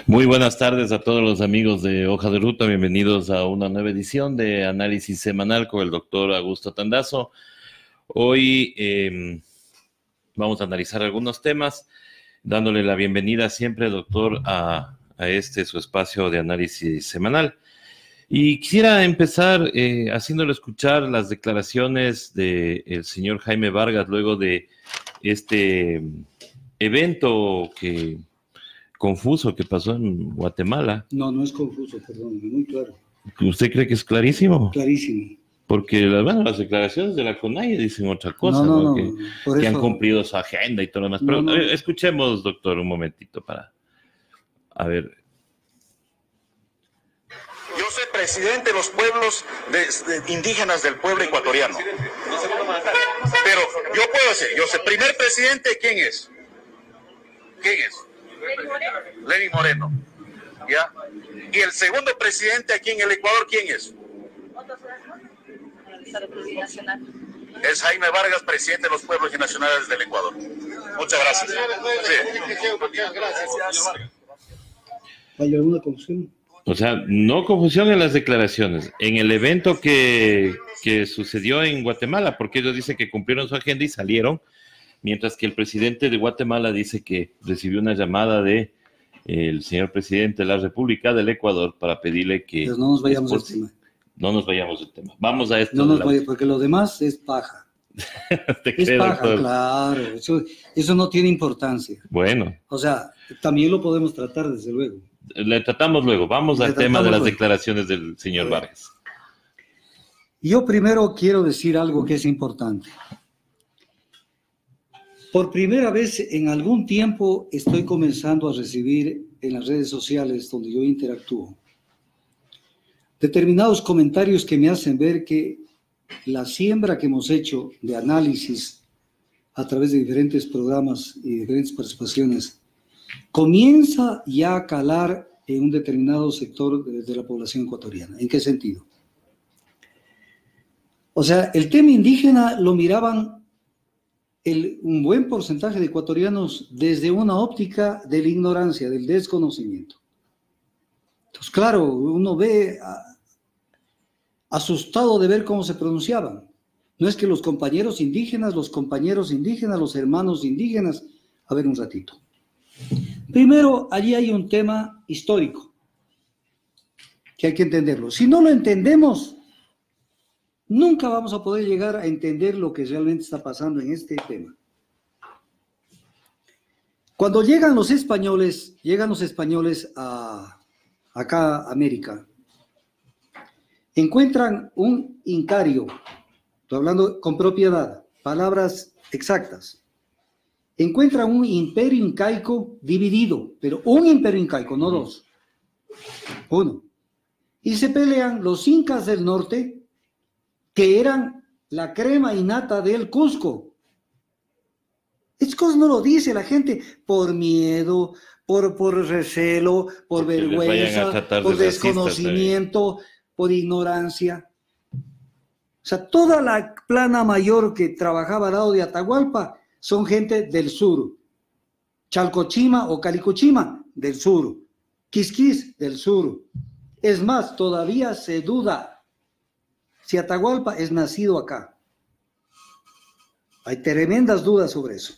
Muy buenas tardes a todos los amigos de Hoja de Ruta. Bienvenidos a una nueva edición de Análisis Semanal con el doctor Augusto Tandazo. Hoy vamos a analizar algunos temas, dándole la bienvenida siempre, doctor, a este su espacio de análisis semanal. Y quisiera empezar haciéndole escuchar las declaraciones del señor Jaime Vargas luego de este evento confuso que pasó en Guatemala. No es confuso, perdón, muy claro. ¿Usted cree que es clarísimo? Clarísimo. Porque las declaraciones de la CONAIE dicen otra cosa, ¿no? Que han cumplido su agenda y todo lo demás. Pero escuchemos, doctor, un momentito para... A ver... Yo soy presidente de los pueblos indígenas del pueblo ecuatoriano. Pero yo puedo decir, yo soy primer presidente, ¿quién es? ¿Quién es? Lenín Moreno. ¿Ya? Y el segundo presidente aquí en el Ecuador, ¿quién es? Es Jaime Vargas, presidente de los pueblos y nacionales del Ecuador. Muchas gracias. Sí. ¿Hay alguna confusión? O sea, no confusión en las declaraciones, en el evento que sucedió en Guatemala, porque ellos dicen que cumplieron su agenda y salieron, mientras que el presidente de Guatemala dice que recibió una llamada de el señor presidente de la República del Ecuador para pedirle que... Pero no nos vayamos del tema. No nos vayamos del tema. Vamos a esto. No nos vayamos, porque lo demás es paja. Es paja, doctor. Claro. Eso no tiene importancia. Bueno. O sea, también lo podemos tratar, desde luego. Le tratamos luego. Vamos al tema de las declaraciones del señor Vargas. Yo primero quiero decir algo que es importante. Por primera vez en algún tiempo estoy comenzando a recibir en las redes sociales donde yo interactúo determinados comentarios que me hacen ver que la siembra que hemos hecho de análisis a través de diferentes programas y diferentes participaciones comienza ya a calar en un determinado sector de la población ecuatoriana. ¿En qué sentido? O sea, el tema indígena lo miraban un buen porcentaje de ecuatorianos desde una óptica de la ignorancia, del desconocimiento. Entonces, claro, uno ve asustado de ver cómo se pronunciaban. No es que los compañeros indígenas, los hermanos indígenas... A ver un ratito. Primero, allí hay un tema histórico que hay que entenderlo. Si no lo entendemos, nunca vamos a poder llegar a entender lo que realmente está pasando en este tema. Cuando llegan los españoles acá a América, encuentran un incario, estoy hablando con propiedad, palabras exactas. Encuentran un imperio incaico dividido, pero un imperio incaico, no dos. Uno. Y se pelean los incas del norte, que eran la crema innata del Cusco. Estas cosas no lo dice la gente por miedo, por recelo, por vergüenza, por desconocimiento, por ignorancia. O sea, toda la plana mayor que trabajaba al lado de Atahualpa son gente del sur. Chalcochima o Calicochima, del sur. Quisquis, del sur. Es más, todavía se duda si Atahualpa es nacido acá. Hay tremendas dudas sobre eso.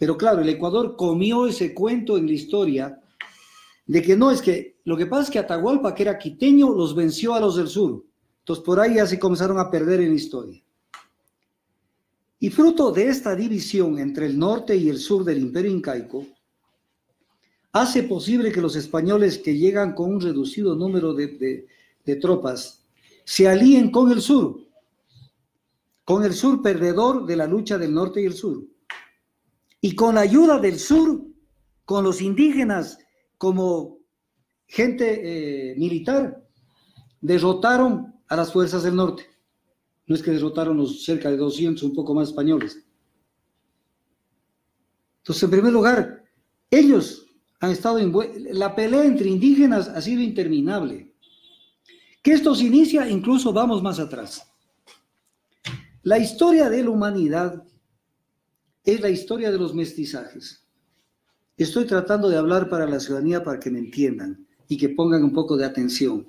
Pero claro, el Ecuador comió ese cuento en la historia de que no, es que lo que pasa es que Atahualpa, que era quiteño, los venció a los del sur. Entonces por ahí ya se comenzaron a perder en la historia. Y fruto de esta división entre el norte y el sur del imperio incaico, hace posible que los españoles que llegan con un reducido número de tropas se alíen con el sur perdedor de la lucha del norte y el sur. Y con la ayuda del sur, con los indígenas como gente militar, derrotaron a las fuerzas del norte. No es que derrotaron los cerca de 200, un poco más españoles. Entonces, en primer lugar, ellos han estado la pelea entre indígenas ha sido interminable. Que esto se inicia, incluso vamos más atrás. La historia de la humanidad es la historia de los mestizajes. Estoy tratando de hablar para la ciudadanía para que me entiendan y que pongan un poco de atención.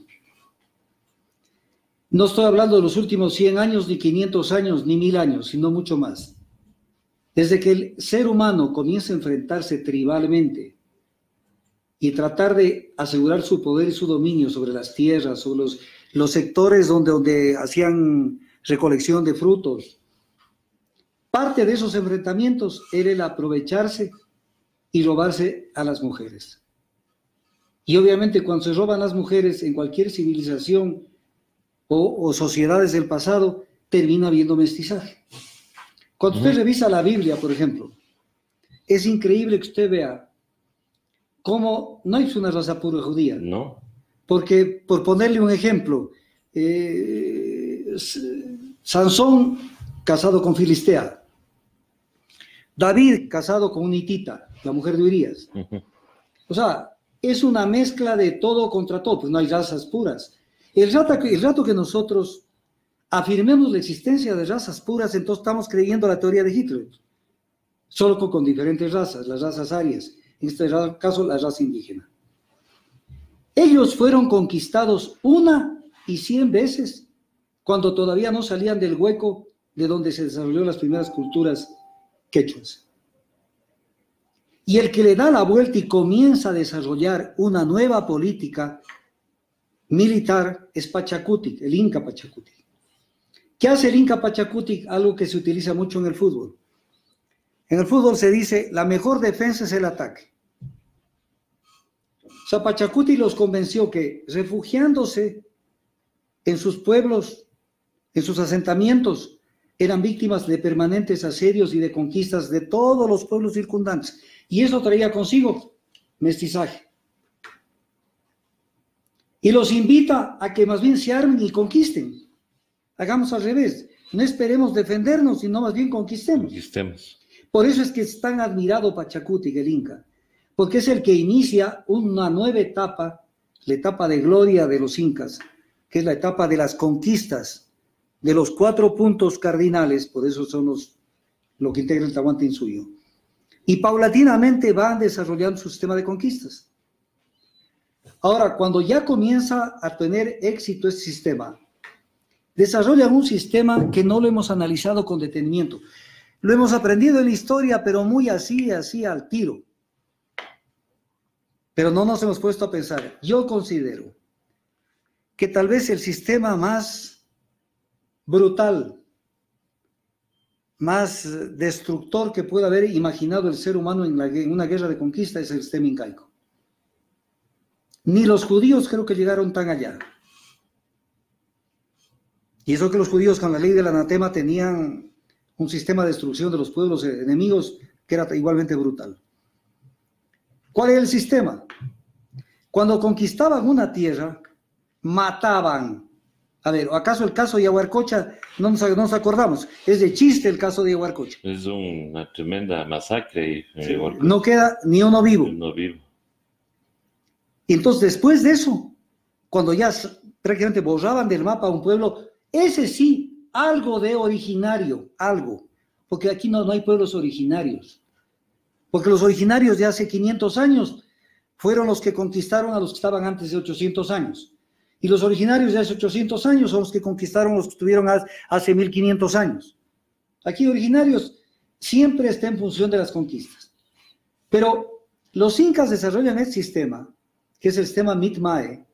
No estoy hablando de los últimos 100 años, ni 500 años, ni 1000 años, sino mucho más. Desde que el ser humano comienza a enfrentarse tribalmente y tratar de asegurar su poder y su dominio sobre las tierras, sobre los sectores donde hacían recolección de frutos, parte de esos enfrentamientos era el aprovecharse y robarse a las mujeres. Y obviamente cuando se roban las mujeres en cualquier civilización o sociedades del pasado, termina habiendo mestizaje. Cuando usted revisa la Biblia, por ejemplo, es increíble que usted vea cómo no es una raza pura judía. No. Porque, por ponerle un ejemplo, Sansón casado con Filistea, David casado con una hitita, la mujer de Urías. O sea, es una mezcla de todo contra todo, pues no hay razas puras. El rato que nosotros afirmemos la existencia de razas puras, entonces estamos creyendo la teoría de Hitler, solo con diferentes razas, las razas arias, en este caso la raza indígena. Ellos fueron conquistados 1 y 100 veces cuando todavía no salían del hueco de donde se desarrollaron las primeras culturas quechuas. Y el que le da la vuelta y comienza a desarrollar una nueva política militar es Pachacutic, el Inca Pachacutic. ¿Qué hace el Inca Pachacutic? Algo que se utiliza mucho en el fútbol. En el fútbol se dice, la mejor defensa es el ataque. O sea, Pachacutic los convenció que refugiándose en sus pueblos, en sus asentamientos, eran víctimas de permanentes asedios y de conquistas de todos los pueblos circundantes. Y eso traía consigo mestizaje. Y los invita a que más bien se armen y conquisten. Hagamos al revés. No esperemos defendernos, sino más bien conquistemos. Por eso es que es tan admirado Pachacutic, el Inca, porque es el que inicia una nueva etapa, la etapa de gloria de los incas, que es la etapa de las conquistas, de los 4 puntos cardinales, por eso son lo que integra el Tahuantinsuyo. Y paulatinamente van desarrollando su sistema de conquistas. Ahora, cuando ya comienza a tener éxito este sistema, desarrollan un sistema que no lo hemos analizado con detenimiento. Lo hemos aprendido en la historia, pero muy así al tiro. Pero no nos hemos puesto a pensar. Yo considero que tal vez el sistema más brutal, más destructor que pueda haber imaginado el ser humano en una guerra de conquista es el sistema incaico. Ni los judíos creo que llegaron tan allá. Y eso que los judíos con la ley del anatema tenían un sistema de destrucción de los pueblos enemigos que era igualmente brutal. ¿Cuál es el sistema? Cuando conquistaban una tierra, mataban. A ver, ¿acaso el caso de Yaguarcocha no nos acordamos? Es de chiste el caso de Yaguarcocha. Es una tremenda masacre. Sí, no queda ni uno vivo. Y entonces, después de eso, cuando ya prácticamente borraban del mapa a un pueblo, ese sí, algo de originario, algo. Porque aquí no hay pueblos originarios. Porque los originarios de hace 500 años fueron los que conquistaron a los que estaban antes de 800 años. Y los originarios de hace 800 años son los que conquistaron a los que estuvieron hace 1500 años. Aquí originarios siempre está en función de las conquistas. Pero los incas desarrollan este sistema, que es el sistema Mitmae,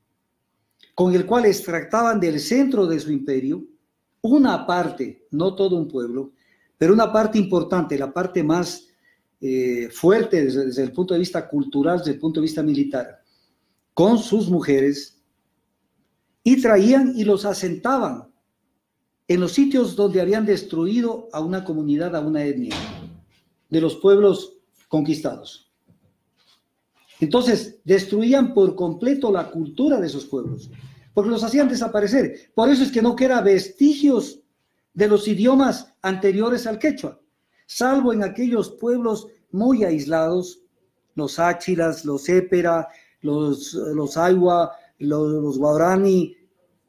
con el cual extractaban del centro de su imperio una parte, no todo un pueblo, pero una parte importante, la parte más fuerte desde el punto de vista cultural, desde el punto de vista militar, con sus mujeres, y traían y los asentaban en los sitios donde habían destruido a una comunidad, a una etnia, de los pueblos conquistados. Entonces, destruían por completo la cultura de esos pueblos, porque los hacían desaparecer. Por eso es que no queda vestigios de los idiomas anteriores al quechua, salvo en aquellos pueblos muy aislados, los áchilas, los épera, los aihua, los guarani,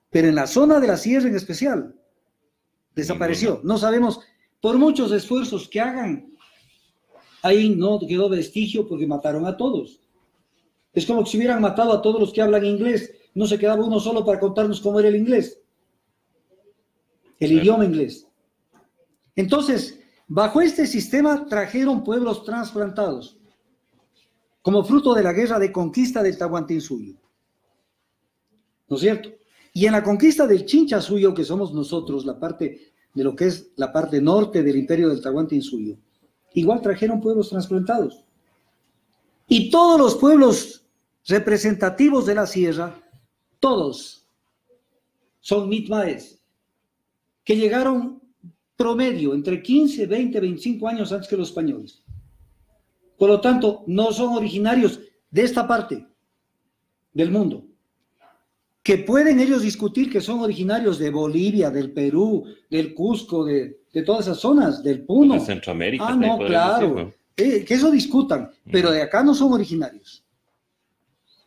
pero en la zona de la sierra en especial, desapareció. No sabemos, por muchos esfuerzos que hagan, Ahí no quedó vestigio porque mataron a todos. Es como si hubieran matado a todos los que hablan inglés. No se quedaba uno solo para contarnos cómo era el inglés. El idioma inglés. Entonces, bajo este sistema trajeron pueblos trasplantados como fruto de la guerra de conquista del Tahuantinsuyo. ¿No es cierto? Y en la conquista del Chinchasuyo, que somos nosotros, la parte de lo que es la parte norte del imperio del Tahuantinsuyo, igual trajeron pueblos trasplantados. Y todos los pueblos representativos de la sierra, todos son mitmaes, que llegaron promedio entre 15, 20, 25 años antes que los españoles. Por lo tanto, no son originarios de esta parte del mundo. Que pueden ellos discutir que son originarios de Bolivia, del Perú, del Cusco, de todas esas zonas, del Puno. De Centroamérica. Ah, no, claro. Decir, ¿no? Que eso discutan, pero de acá no son originarios.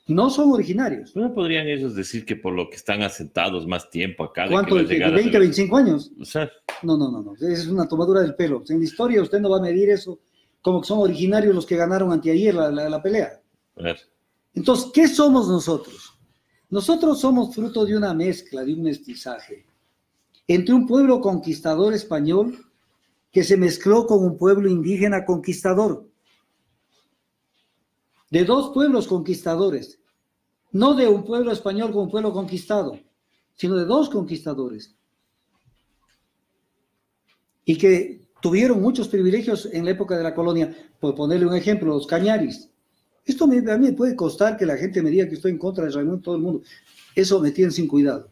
No son originarios. ¿No podrían ellos decir que por lo que están asentados más tiempo acá? ¿Cuánto? ¿De 20, 25 años? O sea, No. Es una tomadura del pelo. En la historia usted no va a medir eso como que son originarios los que ganaron anteayer la pelea. a ver. Entonces, ¿qué somos nosotros? Nosotros somos fruto de una mezcla, de un mestizaje, entre un pueblo conquistador español que se mezcló con un pueblo indígena conquistador. De dos pueblos conquistadores, no de un pueblo español con un pueblo conquistado, sino de dos conquistadores. Y que tuvieron muchos privilegios en la época de la colonia. Por ponerle un ejemplo, los cañaris. Esto a mí me puede costar que la gente me diga que estoy en contra de Raimundo, todo el mundo. Eso me tiene sin cuidado.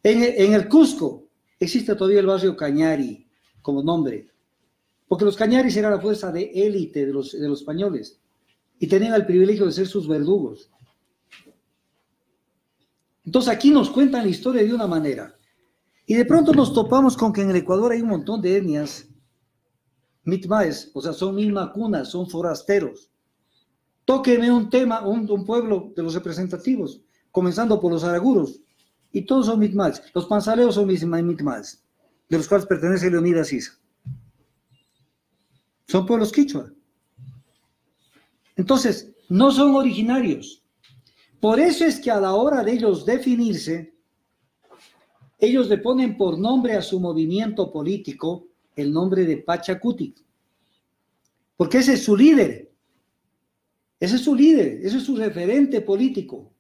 En el Cusco existe todavía el barrio Cañari como nombre, porque los cañaris eran la fuerza de élite de los españoles y tenían el privilegio de ser sus verdugos. Entonces aquí nos cuentan la historia de una manera. Y de pronto nos topamos con que en el Ecuador hay un montón de etnias mitmaes, o sea, son milmacunas, son forasteros. Tóqueme un tema, un pueblo de los representativos, comenzando por los araguros, y todos son mitmaes. Los panzaleos son mitmaes, de los cuales pertenece Leonidas Issa. Son pueblos quichua. Entonces, no son originarios. Por eso es que a la hora de ellos definirse, ellos le ponen por nombre a su movimiento político el nombre de Pachacuti. Porque ese es su líder. Ese es su líder, ese es su referente político.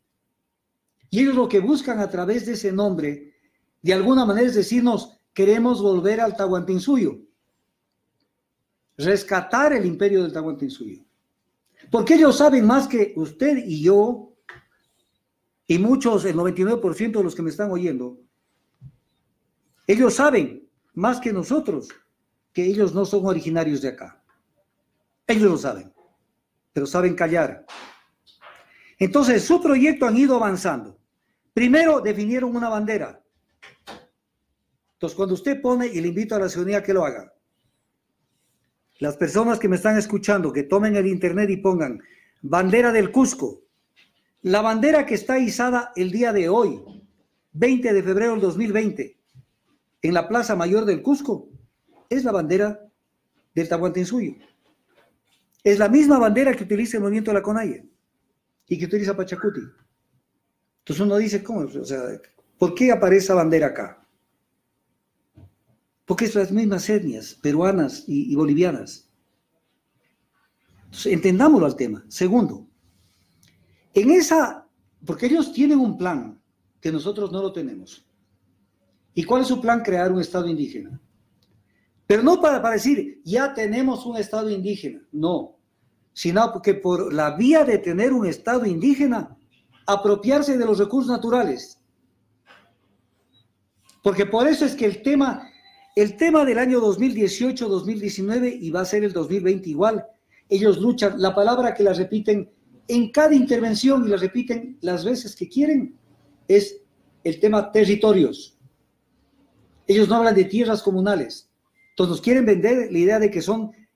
Y ellos lo que buscan a través de ese nombre, de alguna manera es decirnos, queremos volver al Tahuantinsuyo. Rescatar el imperio del Tahuantinsuyo. Porque ellos saben más que usted y yo, y muchos, el 99% de los que me están oyendo, ellos saben más que nosotros que ellos no son originarios de acá. Ellos lo saben, pero saben callar. Entonces, su proyecto han ido avanzando. Primero definieron una bandera. Entonces, cuando usted pone, y le invito a la ciudadanía que lo haga, las personas que me están escuchando, que tomen el internet y pongan bandera del Cusco. La bandera que está izada el día de hoy, 20 de febrero del 2020, en la Plaza Mayor del Cusco, es la bandera del Tahuantinsuyo. Es la misma bandera que utiliza el movimiento de la CONAIE y que utiliza Pachacuti. Entonces uno dice, ¿cómo? O sea, ¿por qué aparece esa bandera acá? Porque es las mismas etnias, peruanas y bolivianas. Entonces, entendámoslo al tema. Segundo, porque ellos tienen un plan que nosotros no lo tenemos. ¿Y cuál es su plan? Crear un Estado indígena. Pero no para decir, ya tenemos un Estado indígena. No, sino porque por la vía de tener un Estado indígena, apropiarse de los recursos naturales. Porque por eso es que el tema del año 2018, 2019 y va a ser el 2020 igual, ellos luchan, la palabra que la repiten en cada intervención y la repiten las veces que quieren, es el tema territorios. Ellos no hablan de tierras comunales. Entonces nos quieren vender la idea de que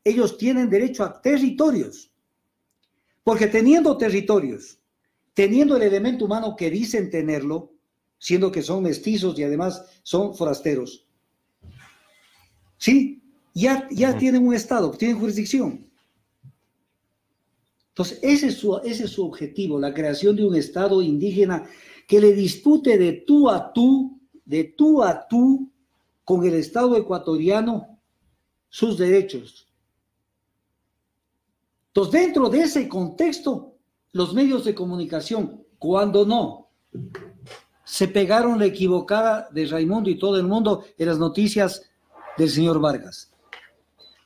ellos tienen derecho a territorios. Porque teniendo territorios, teniendo el elemento humano que dicen tenerlo, siendo que son mestizos y además son forasteros, ¿sí? Ya tienen un Estado, tienen jurisdicción. Entonces, ese es su objetivo, la creación de un Estado indígena que le dispute de tú a tú con el Estado ecuatoriano sus derechos. Entonces, dentro de ese contexto, los medios de comunicación, cuando no, se pegaron la equivocada de Raimundo y todo el mundo en las noticias del señor Vargas.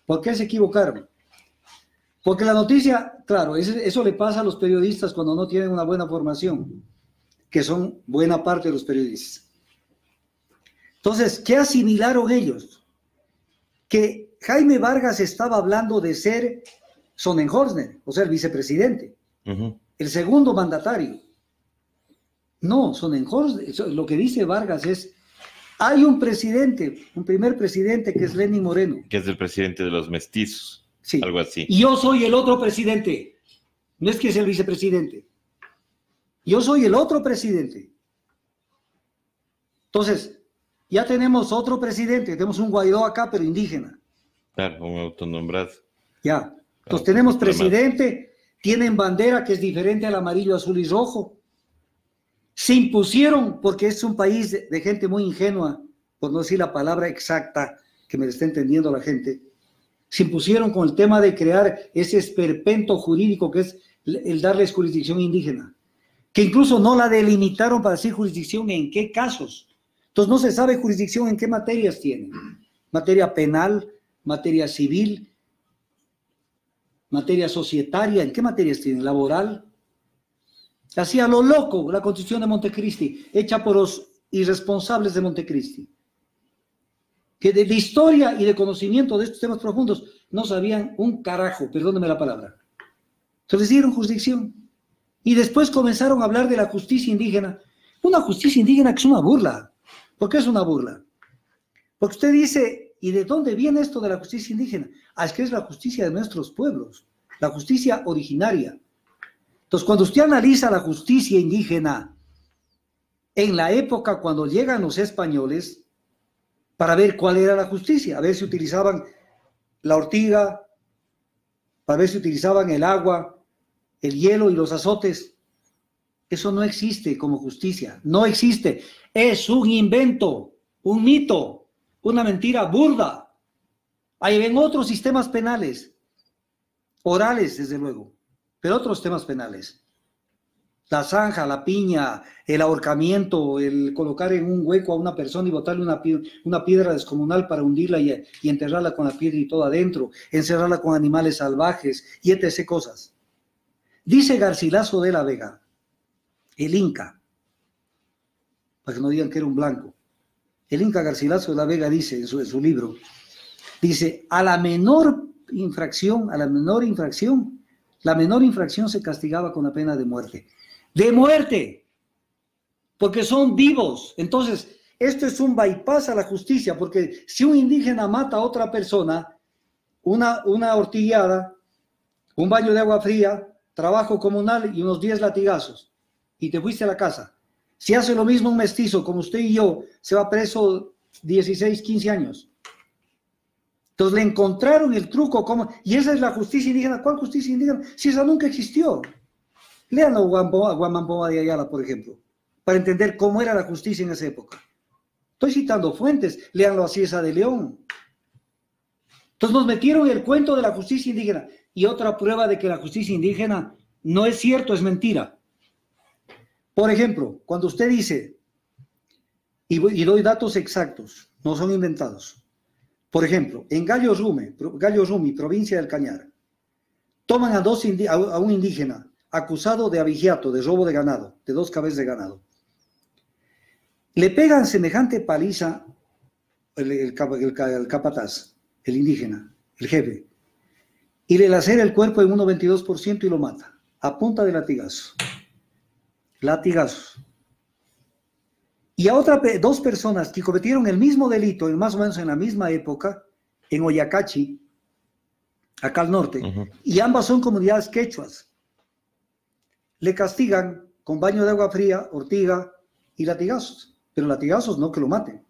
¿Por qué se equivocaron? Porque la noticia, claro, eso le pasa a los periodistas cuando no tienen una buena formación, que son buena parte de los periodistas. Entonces, ¿qué asimilaron ellos? Que Jaime Vargas estaba hablando de ser Sonnenhorstner, o sea, el vicepresidente, el segundo mandatario. No, Sonnenhorstner, lo que dice Vargas es, hay un presidente, un primer presidente que es Lenín Moreno. Que es el presidente de los mestizos, sí. Algo así. Y yo soy el otro presidente, no es que es el vicepresidente. Yo soy el otro presidente. Entonces, ya tenemos otro presidente, tenemos un Guaidó acá, pero indígena. Claro, un autonombrado. Ya. Entonces tenemos presidente, tienen bandera que es diferente al amarillo, azul y rojo. Se impusieron, porque es un país de gente muy ingenua, por no decir la palabra exacta que me está entendiendo la gente, se impusieron con el tema de crear ese esperpento jurídico que es el darles jurisdicción indígena, que incluso no la delimitaron para decir jurisdicción en qué casos. Entonces no se sabe jurisdicción en qué materias tienen. Materia penal, materia civil, materia societaria, ¿en qué materias tienen? Laboral. Así a lo loco, la Constitución de Montecristi, hecha por los irresponsables de Montecristi, que de historia y de conocimiento de estos temas profundos no sabían un carajo, perdóneme la palabra. Entonces dieron jurisdicción. Y después comenzaron a hablar de la justicia indígena. Una justicia indígena que es una burla. ¿Por qué es una burla? Porque usted dice, ¿y de dónde viene esto de la justicia indígena? Ah, es que es la justicia de nuestros pueblos, la justicia originaria. Entonces, cuando usted analiza la justicia indígena en la época cuando llegan los españoles, para ver cuál era la justicia, a ver si utilizaban la ortiga, para ver si utilizaban el agua, el hielo y los azotes. Eso no existe como justicia, no existe. Es un invento, un mito, una mentira burda. Ahí ven otros sistemas penales, orales desde luego, pero otros temas penales. La zanja, la piña, el ahorcamiento, el colocar en un hueco a una persona y botarle una piedra descomunal para hundirla y enterrarla con la piedra y todo adentro, encerrarla con animales salvajes y etc. cosas. Dice Garcilaso de la Vega, el Inca, para que no digan que era un blanco. El Inca Garcilaso de la Vega dice en su libro, dice, la menor infracción se castigaba con la pena de muerte. ¡De muerte! Porque son vivos. Entonces, esto es un bypass a la justicia, porque si un indígena mata a otra persona, una hortillada, un baño de agua fría, trabajo comunal y unos 10 latigazos, y te fuiste a la casa. Si hace lo mismo un mestizo como usted y yo, se va preso 16, 15 años. Entonces le encontraron el truco, y esa es la justicia indígena. ¿Cuál justicia indígena? Si esa nunca existió. Lean a Guamampoa de Ayala, por ejemplo, para entender cómo era la justicia en esa época. Estoy citando fuentes, léanlo a Ciesa de León. Entonces nos metieron el cuento de la justicia indígena. Y otra prueba de que la justicia indígena no es cierto, es mentira. Por ejemplo, cuando usted dice, y doy datos exactos, no son inventados. Por ejemplo, en Gallo Rumi, provincia del Cañar, toman a un indígena acusado de abigeato, de robo de ganado, de 2 cabezas de ganado. Le pegan semejante paliza el capataz, el indígena, el jefe, y le lacera el cuerpo en 1,22% y lo mata, a punta de latigazos. Latigazos. Y a 2 personas que cometieron el mismo delito, más o menos en la misma época, en Oyacachi, acá al norte, y ambas son comunidades quechuas. Le castigan con baño de agua fría, ortiga y latigazos, pero latigazos no que lo maten.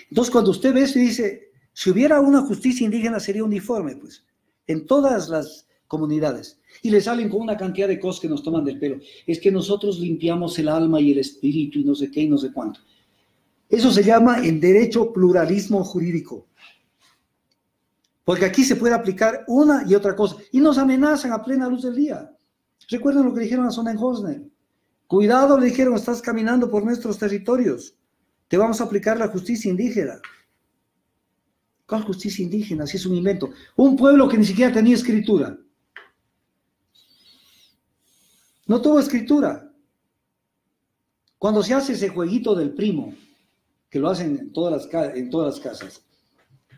Entonces, cuando usted ve eso y dice, si hubiera una justicia indígena sería uniforme, pues, en todas las comunidades. Y le salen con una cantidad de cosas que nos toman del pelo. Es que nosotros limpiamos el alma y el espíritu y no sé qué y no sé cuánto. Eso se llama en derecho pluralismo jurídico. Porque aquí se puede aplicar una y otra cosa. Y nos amenazan a plena luz del día. Recuerden lo que dijeron a Sonnenhorst. Cuidado, le dijeron, estás caminando por nuestros territorios. Te vamos a aplicar la justicia indígena. ¿Cuál justicia indígena? Si es un invento. Un pueblo que ni siquiera tenía escritura. No tuvo escritura. Cuando se hace ese jueguito del primo, que lo hacen en todas las casas,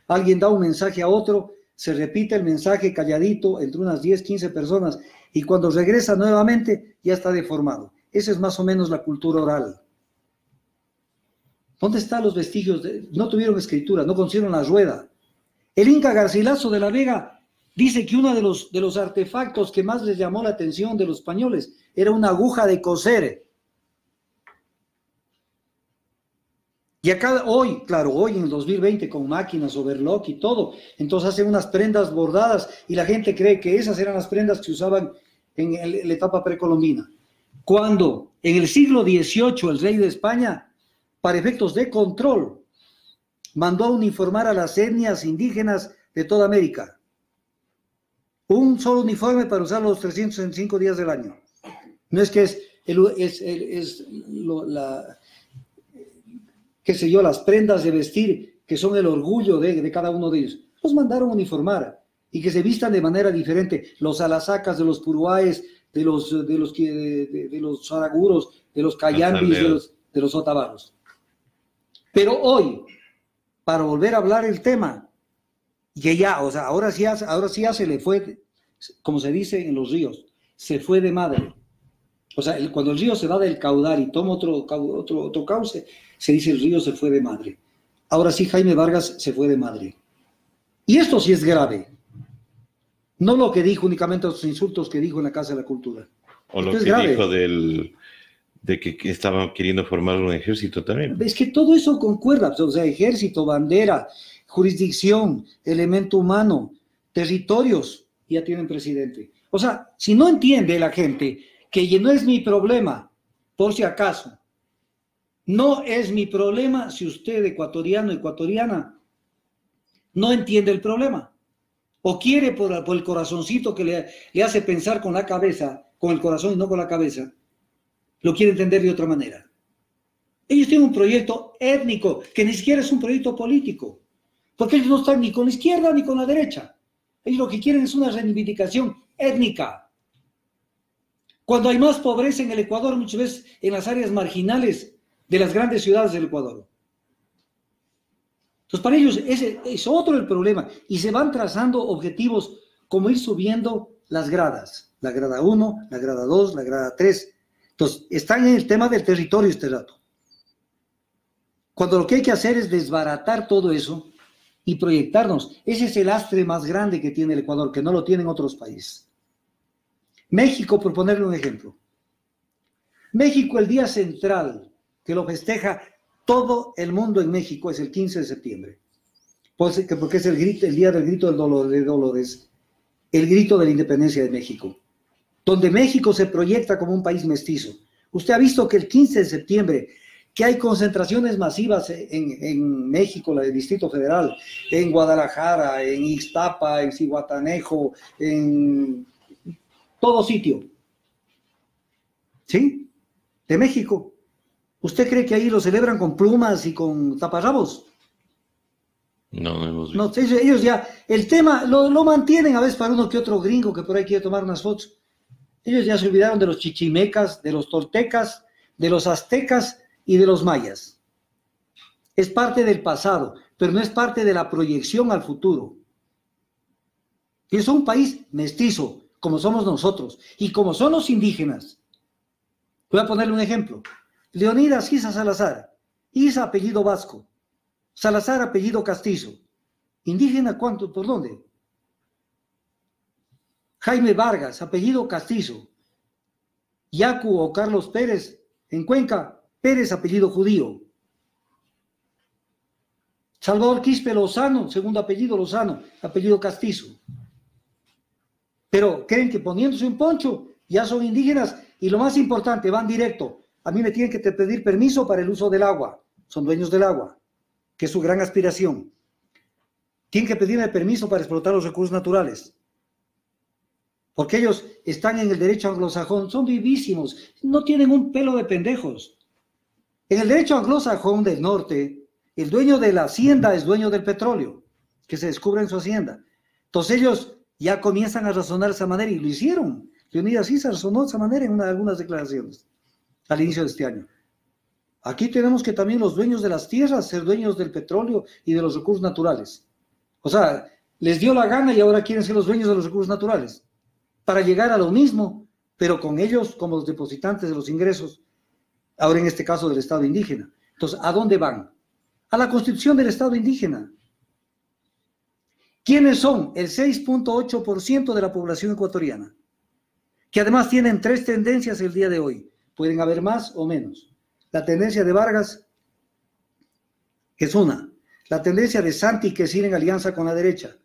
alguien da un mensaje a otro, se repite el mensaje calladito entre unas 10, 15 personas, y cuando regresa nuevamente ya está deformado. Esa es más o menos la cultura oral. ¿Dónde están los vestigios? No tuvieron escritura, no conocieron la rueda. El Inca Garcilaso de la Vega dice que uno de los artefactos que más les llamó la atención de los españoles era una aguja de coser. Y acá hoy, claro, hoy en el 2020 con máquinas, overlock y todo, entonces hacen unas prendas bordadas y la gente cree que esas eran las prendas que se usaban en la etapa precolombina. Cuando en el siglo XVIII el rey de España, para efectos de control, mandó a uniformar a las etnias indígenas de toda América. Un solo uniforme para usarlo los 365 días del año. No es que qué sé yo, las prendas de vestir que son el orgullo de cada uno de ellos. Los mandaron a uniformar y que se vistan de manera diferente. Los alasacas de los puruáes, de los saraguros, de los cayambis, de los otavaros. Pero hoy, para volver a hablar el tema, que ya, o sea, ahora sí ya se le fue, como se dice en los ríos, se fue de madre. O sea, cuando el río se va del caudal y toma otro cauce, se dice el río se fue de madre. Ahora sí, Jaime Vargas se fue de madre. Y esto sí es grave. No lo que dijo únicamente, los insultos que dijo en la Casa de la Cultura. O esto lo que grave. Dijo de que estaban queriendo formar un ejército también. Es que todo eso concuerda. O sea, ejército, bandera, jurisdicción, elemento humano, territorios, ya tienen presidente. O sea, si no entiende la gente que no es mi problema, por si acaso, no es mi problema si usted, ecuatoriano, ecuatoriana, no entiende el problema. O quiere por el corazoncito que le hace pensar con la cabeza, con el corazón y no con la cabeza, lo quiere entender de otra manera. Ellos tienen un proyecto étnico, que ni siquiera es un proyecto político, porque ellos no están ni con la izquierda ni con la derecha. Ellos lo que quieren es una reivindicación étnica. Cuando hay más pobreza en el Ecuador, muchas veces en las áreas marginales de las grandes ciudades del Ecuador. Entonces, para ellos ese es otro el problema. Y se van trazando objetivos como ir subiendo las gradas. La grada 1, la grada 2, la grada 3. Entonces, están en el tema del territorio este rato. Cuando lo que hay que hacer es desbaratar todo eso y proyectarnos. Ese es el lastre más grande que tiene el Ecuador, que no lo tienen otros países. México, por ponerle un ejemplo. México, el día central, que lo festeja todo el mundo en México, es el 15 de septiembre. Porque es el día del grito de Dolores, el grito de la independencia de México, donde México se proyecta como un país mestizo. Usted ha visto que el 15 de septiembre, que hay concentraciones masivas en México, la del Distrito Federal, en Guadalajara, en Ixtapa, en Zihuatanejo, en todo sitio. ¿Sí? De México. ¿Usted cree que ahí lo celebran con plumas y con taparrabos? No hemos visto. No, ellos ya, el tema lo mantienen a veces para uno que otro gringo que por ahí quiere tomar unas fotos. Ellos ya se olvidaron de los chichimecas, de los toltecas, de los aztecas y de los mayas. Es parte del pasado, pero no es parte de la proyección al futuro. Y es un país mestizo, como somos nosotros, y como son los indígenas. Voy a ponerle un ejemplo. Leonidas Isa Salazar, Isa apellido vasco, Salazar apellido castizo. ¿Indígena cuánto? ¿Por dónde? Jaime Vargas, apellido castizo. Yacu o Carlos Pérez, en Cuenca, Pérez, apellido judío. Salvador Quispe Lozano, segundo apellido Lozano, apellido castizo. pero creen que poniéndose un poncho ya son indígenas y lo más importante, van directo. A mí me tienen que pedir permiso para el uso del agua. Son dueños del agua, que es su gran aspiración. Tienen que pedirme permiso para explotar los recursos naturales. Porque ellos están en el derecho anglosajón, son vivísimos, no tienen un pelo de pendejos. En el derecho anglosajón del norte, el dueño de la hacienda es dueño del petróleo, que se descubre en su hacienda. Entonces ellos ya comienzan a razonar de esa manera y lo hicieron. Leonidas Issa razonó de esa manera en algunas declaraciones al inicio de este año. Aquí tenemos que también los dueños de las tierras ser dueños del petróleo y de los recursos naturales. O sea, les dio la gana y ahora quieren ser los dueños de los recursos naturales para llegar a lo mismo, pero con ellos como los depositantes de los ingresos, ahora en este caso del Estado indígena. Entonces, ¿a dónde van? A la constitución del Estado indígena. ¿Quiénes son? El 6.8% de la población ecuatoriana, que además tienen 3 tendencias el día de hoy. Pueden haber más o menos. La tendencia de Vargas, que es una. La tendencia de Santi, que es ir en alianza con la derecha.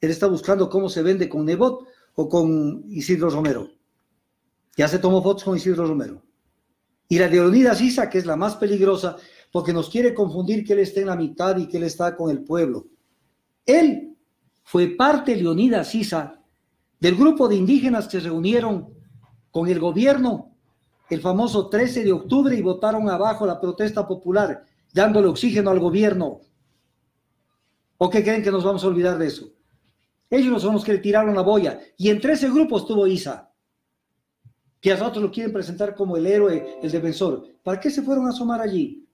Él está buscando cómo se vende con Nebot o con Isidro Romero. Ya se tomó fotos con Isidro Romero. Y la de Leonidas Issa, que es la más peligrosa, porque nos quiere confundir que él está en la mitad y que él está con el pueblo. Él fue parte, Leonidas Issa, del grupo de indígenas que se reunieron con el gobierno el famoso 13 de octubre y votaron abajo la protesta popular, dándole oxígeno al gobierno. ¿O qué creen que nos vamos a olvidar de eso? Ellos son los que le tiraron la boya. Y entre ese grupo estuvo Issa, que a nosotros lo quieren presentar como el héroe, el defensor. ¿Para qué se fueron a asomar allí?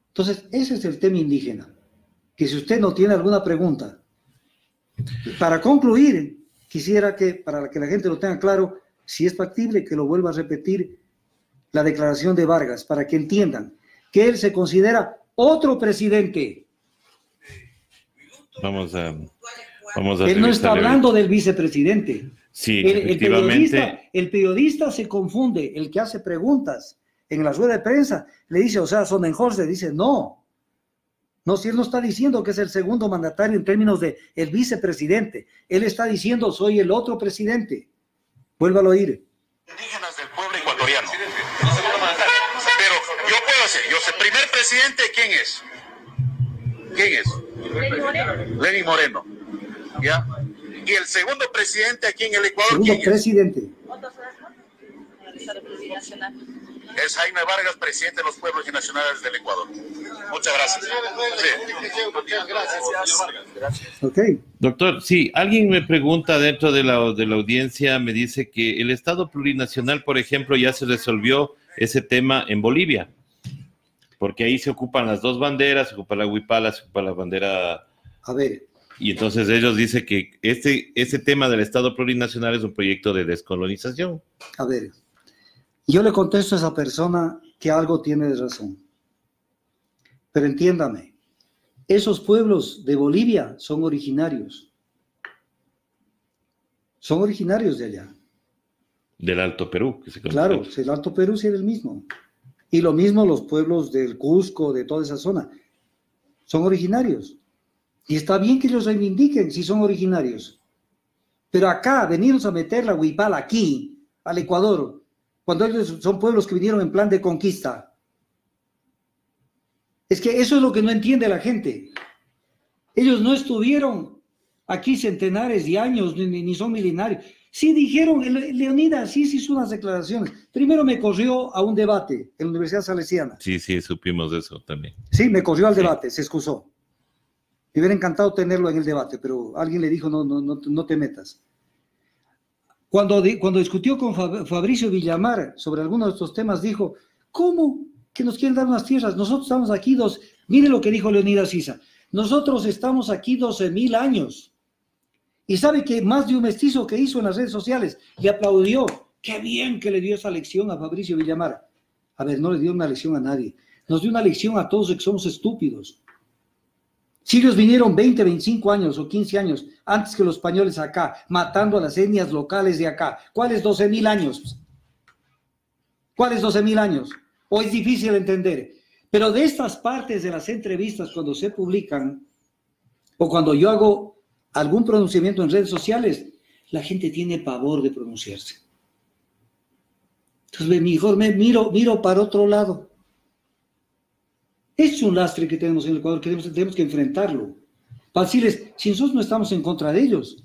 Entonces, ese es el tema indígena. Que si usted no tiene alguna pregunta, para concluir, quisiera que, para que la gente lo tenga claro, si es factible, que lo vuelva a repetir la declaración de Vargas, para que entiendan que él se considera otro presidente. Vamos a él no está hablando del vicepresidente. Sí, efectivamente. El periodista se confunde, el que hace preguntas en la rueda de prensa, le dice, o sea, Sonnenhorst le dice, no, si él no está diciendo que es el segundo mandatario en términos de el vicepresidente, él está diciendo, soy el otro presidente. Vuélvalo a oír. Indígenas del pueblo ecuatoriano. Pero yo puedo hacer, primer presidente, ¿quién es? ¿Quién es? Lenín Moreno. ¿Ya? Y el segundo presidente aquí en el Ecuador, segundo ¿quién presidente. Es Jaime Vargas, presidente de los pueblos y nacionales del Ecuador. Muchas gracias. Sí. Okay. Doctor, sí, alguien me pregunta dentro de la audiencia, me dice que el Estado plurinacional, por ejemplo, ya se resolvió ese tema en Bolivia, porque ahí se ocupan las dos banderas, se ocupa la huipala, se ocupa la bandera. A ver. Y entonces ellos dicen que ese tema del Estado plurinacional es un proyecto de descolonización. A ver, yo le contesto a esa persona que algo tiene de razón. Pero entiéndame, esos pueblos de Bolivia son originarios. Son originarios de allá. Del Alto Perú. Que se claro, el Alto Perú sí era el mismo. Y lo mismo los pueblos del Cusco, de toda esa zona. Son originarios. Y está bien que ellos reivindiquen si son originarios. Pero acá, venirnos a meter la huipala aquí, al Ecuador, cuando ellos son pueblos que vinieron en plan de conquista. Es que eso es lo que no entiende la gente. Ellos no estuvieron aquí centenares de años, ni son milenarios. Sí dijeron, Leonidas sí hizo unas declaraciones. Primero me corrió a un debate en la Universidad Salesiana. Sí, supimos eso también. Sí, me corrió al debate, se excusó. Me hubiera encantado tenerlo en el debate, pero alguien le dijo, no te metas. Cuando discutió con Fabricio Villamar sobre algunos de estos temas, dijo, ¿cómo que nos quieren dar unas tierras? Nosotros estamos aquí mire lo que dijo Leonidas Issa, nosotros estamos aquí 12,000 años. Y sabe que más de un mestizo que hizo en las redes sociales le aplaudió. Qué bien que le dio esa lección a Fabricio Villamar. A ver, no le dio una lección a nadie. Nos dio una lección a todos de que somos estúpidos. Si ellos vinieron 20, 25 años o 15 años antes que los españoles acá, matando a las etnias locales de acá, ¿cuáles 12,000 años? ¿Cuáles 12,000 años? O es difícil entender. Pero de estas partes de las entrevistas, cuando se publican, o cuando yo hago algún pronunciamiento en redes sociales, la gente tiene pavor de pronunciarse. Entonces, mejor miro para otro lado. Es un lastre que tenemos en el Ecuador, que tenemos que enfrentarlo. Para decirles, si nosotros no estamos en contra de ellos,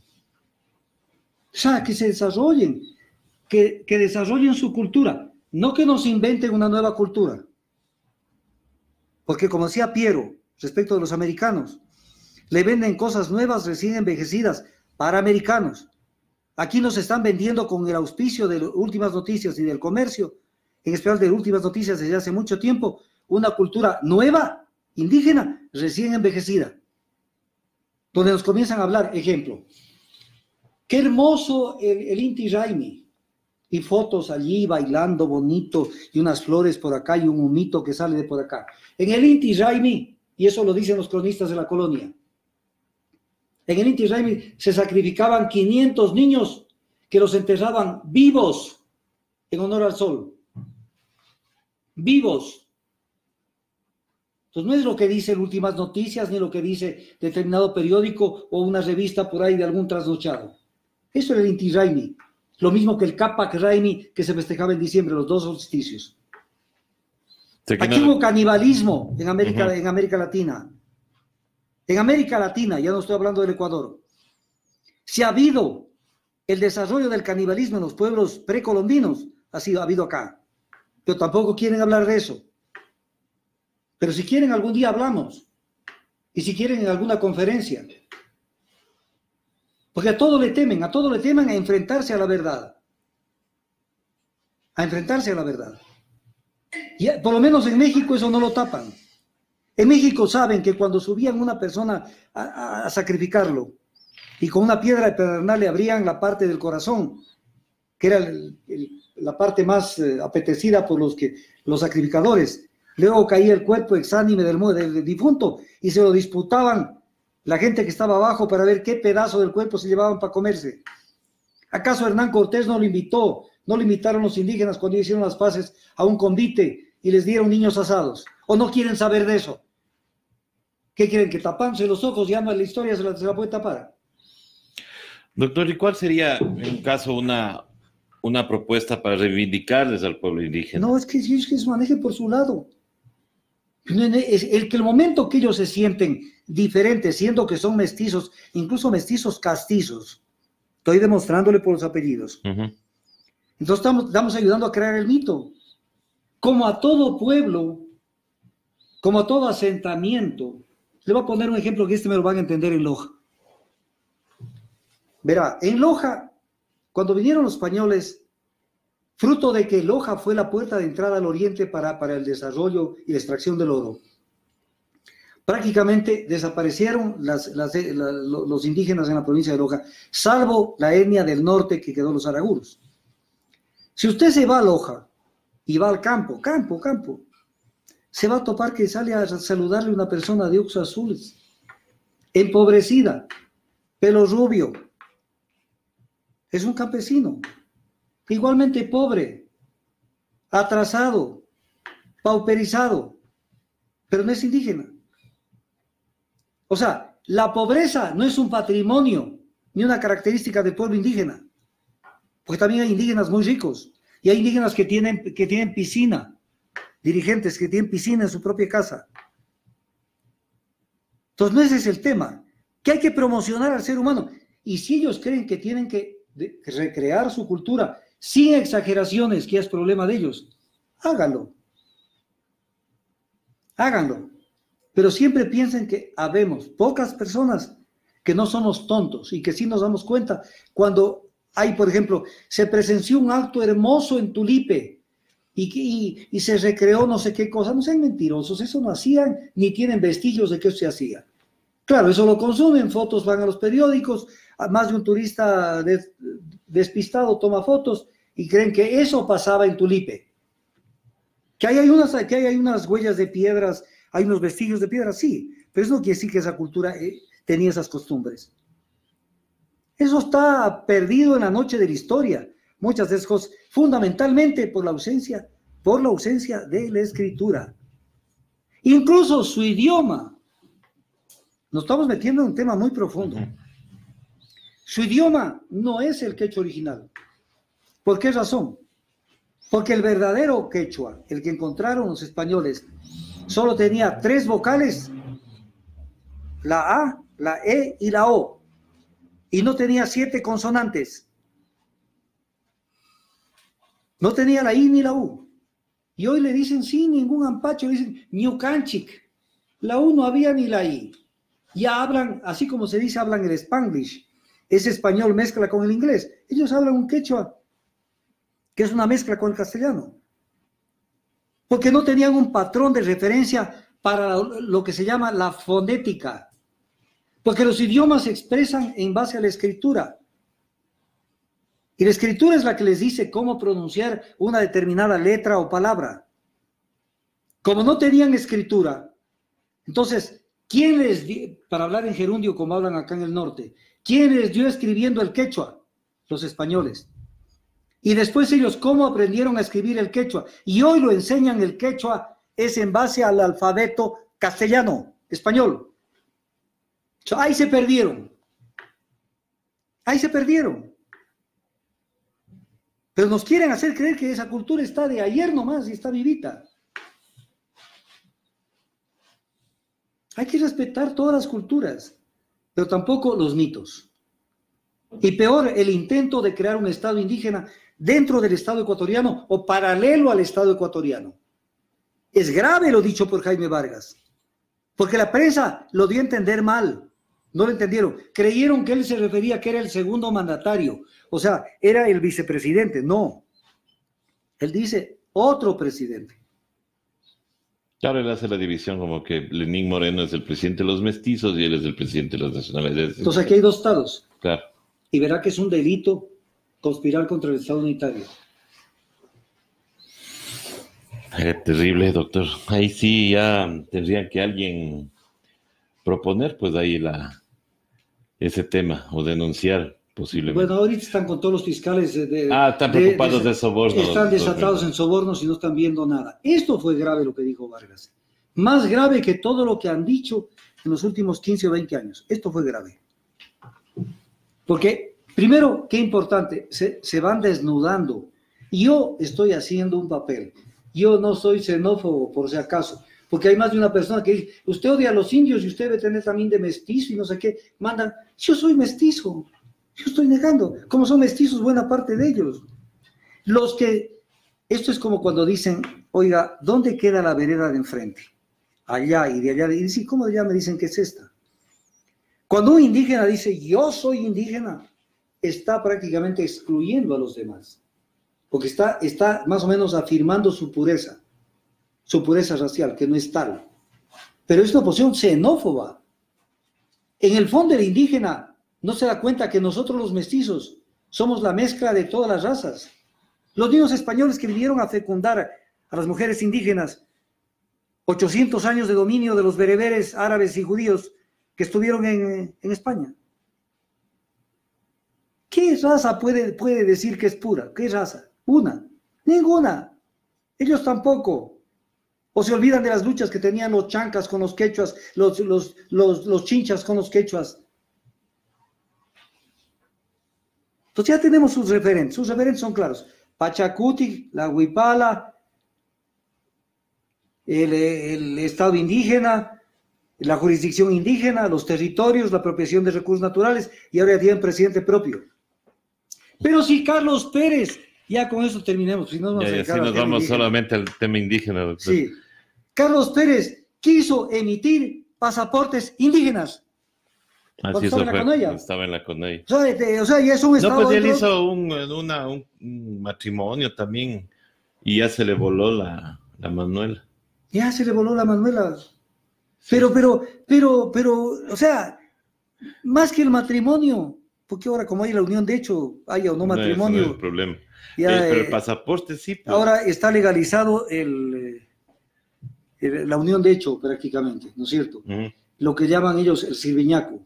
o sea, que se desarrollen, que desarrollen su cultura, no que nos inventen una nueva cultura. Porque como decía Piero, respecto de los americanos, le venden cosas nuevas recién envejecidas para americanos. Aquí nos están vendiendo con el auspicio de Últimas Noticias y del comercio, en especial de Últimas Noticias desde hace mucho tiempo, una cultura nueva, indígena, recién envejecida, donde nos comienzan a hablar, ejemplo, qué hermoso el Inti Raymi, y fotos allí bailando bonito, y unas flores por acá, y un humito que sale de por acá. En el Inti Raymi, y eso lo dicen los cronistas de la colonia, en el Inti Raymi se sacrificaban 500 niños que los enterraban vivos en honor al sol. Vivos. Entonces no es lo que dicen Últimas Noticias, ni lo que dice determinado periódico o una revista por ahí de algún trasnochado. Eso era el Inti Raymi. Lo mismo que el Capac Raymi que se festejaba en diciembre, los 2 solsticios. Aquí hubo canibalismo en América Latina. En América Latina, ya no estoy hablando del Ecuador, si ha habido el desarrollo del canibalismo en los pueblos precolombinos, ha habido acá. Pero tampoco quieren hablar de eso. Pero si quieren, algún día hablamos. Y si quieren, en alguna conferencia. Porque a todo le temen a enfrentarse a la verdad. A enfrentarse a la verdad. Y por lo menos en México eso no lo tapan. En México saben que cuando subían una persona a sacrificarlo y con una piedra de pedernal le abrían la parte del corazón, que era la parte más apetecida por los sacrificadores, luego caía el cuerpo exánime del difunto y se lo disputaban la gente que estaba abajo para ver qué pedazo del cuerpo se llevaban para comerse. ¿Acaso Hernán Cortés no lo invitó? ¿No lo invitaron los indígenas cuando hicieron las paces a un convite y les dieron niños asados? ¿O no quieren saber de eso? ¿Qué quieren? ¿Que tapándose los ojos ya la historia se la puede tapar? Doctor, ¿y cuál sería, en caso, una propuesta para reivindicarles al pueblo indígena? No, es que se maneje por su lado. El momento que ellos se sienten diferentes, siendo que son mestizos, incluso mestizos castizos, estoy demostrándole por los apellidos. Entonces estamos ayudando a crear el mito. Como a todo pueblo, como a todo asentamiento, le voy a poner un ejemplo que me lo van a entender en Loja. Verá, en Loja, cuando vinieron los españoles, fruto de que Loja fue la puerta de entrada al oriente para el desarrollo y la extracción del oro, prácticamente desaparecieron los indígenas en la provincia de Loja, salvo la etnia del norte que quedó los araguros. Si usted se va a Loja y va al campo, se va a topar que sale a saludarle una persona de ojos azules, empobrecida, pelo rubio. Es un campesino, igualmente pobre, atrasado, pauperizado, pero no es indígena. O sea, la pobreza no es un patrimonio ni una característica del pueblo indígena, porque también hay indígenas muy ricos y hay indígenas que tienen piscina, dirigentes que tienen piscina en su propia casa. Entonces no ese es el tema, que hay que promocionar al ser humano. Y si ellos creen que tienen que recrear su cultura sin exageraciones, que es problema de ellos, háganlo. Pero siempre piensen que habemos pocas personas que no somos tontos y que sí nos damos cuenta cuando hay, por ejemplo, se presenció un acto hermoso en Tulipe y se recreó no sé qué cosa. No sean mentirosos, eso no hacían ni tienen vestigios de que eso se hacía. Claro, eso lo consumen, fotos van a los periódicos, más de un turista despistado toma fotos y creen que eso pasaba en Tulipe. Que hay unas huellas de piedras, hay unos vestigios de piedras, sí, pero eso no quiere decir que esa cultura tenía esas costumbres. Eso está perdido en la noche de la historia. Muchas de esas cosas, fundamentalmente por la ausencia de la escritura. Incluso su idioma. Nos estamos metiendo en un tema muy profundo. Su idioma no es el quechua original. ¿Por qué razón? Porque el verdadero quechua, el que encontraron los españoles, solo tenía 3 vocales, la A, la E y la O, y no tenía 7 consonantes. No tenía la I ni la U. Y hoy le dicen sin ningún ampacho, le dicen Ñucanchic. La U no había ni la I. Ya hablan, así como se dice, hablan el Spanglish. Ese español mezcla con el inglés. Ellos hablan un quechua, que es una mezcla con el castellano. Porque no tenían un patrón de referencia para lo que se llama la fonética. Porque los idiomas se expresan en base a la escritura. Y la escritura es la que les dice cómo pronunciar una determinada letra o palabra. Como no tenían escritura, entonces, ¿quién les dio, para hablar en gerundio como hablan acá en el norte, quién les dio escribiendo el quechua? Los españoles. Y después ellos, ¿cómo aprendieron a escribir el quechua? Y hoy lo enseñan el quechua, es en base al alfabeto castellano, español. Ahí se perdieron. Ahí se perdieron. Pero nos quieren hacer creer que esa cultura está de ayer nomás y está vivita. Hay que respetar todas las culturas, pero tampoco los mitos. Y peor, el intento de crear un Estado indígena dentro del Estado ecuatoriano o paralelo al Estado ecuatoriano. Es grave lo dicho por Jaime Vargas, porque la prensa lo dio a entender mal. No lo entendieron. Creyeron que él se refería que era el segundo mandatario. O sea, era el vicepresidente. No. Él dice otro presidente. Claro, él hace la división como que Lenín Moreno es el presidente de los mestizos y él es el presidente de los nacionales. Entonces aquí hay 2 estados. Claro. Y verá que es un delito conspirar contra el Estado unitario. Terrible, doctor. Ahí sí ya tendría que alguien proponer, pues ahí ese tema o denunciar posiblemente. Bueno, ahorita están con todos los fiscales están preocupados de sobornos. Están desatados en sobornos y no están viendo nada. Esto fue grave lo que dijo Vargas. Más grave que todo lo que han dicho en los últimos 15 o 20 años. Esto fue grave. Porque, primero, qué importante, se van desnudando. Yo estoy haciendo un papel. Yo no soy xenófobo, por si acaso. Porque hay más de una persona que dice, usted odia a los indios y usted debe tener también de mestizo y no sé qué. Mandan, yo soy mestizo. Yo estoy negando. Como son mestizos buena parte de ellos. Esto es como cuando dicen, oiga, ¿dónde queda la vereda de enfrente? Allá y de allá. Y dicen, ¿cómo de allá me dicen que es esta? Cuando un indígena dice, yo soy indígena, está prácticamente excluyendo a los demás. Porque está más o menos afirmando su pureza racial, que no es tal. Pero es una posición xenófoba. En el fondo el indígena no se da cuenta que nosotros los mestizos somos la mezcla de todas las razas. Los niños españoles que vinieron a fecundar a las mujeres indígenas, 800 años de dominio de los bereberes, árabes y judíos que estuvieron en España. ¿Qué raza puede decir que es pura? ¿Qué raza? Una. Ninguna. Ellos tampoco. O se olvidan de las luchas que tenían los chancas con los quechuas, los chinchas con los quechuas. Entonces ya tenemos sus referentes. Sus referentes son claros. Pachacuti, la Huipala, el Estado indígena, la jurisdicción indígena, los territorios, la apropiación de recursos naturales, y ahora ya tienen presidente propio. Pero si Carlos Pérez, ya con eso terminemos, si no nos vamos indígena. Solamente al tema indígena, doctor. Sí. Carlos Pérez quiso emitir pasaportes indígenas. Así eso fue, estaba en la CONAIE. O sea, ya es un estado. No, pues él hizo un matrimonio también y ya se le voló la Manuela. Ya se le voló la Manuela. Sí. Pero, o sea, más que el matrimonio, porque ahora como hay la unión de hecho, haya o no matrimonio. No es el problema. Ya, pero el pasaporte sí. Pues. Ahora está legalizado la unión de hecho prácticamente, ¿no es cierto? Lo que llaman ellos el sirviñaco.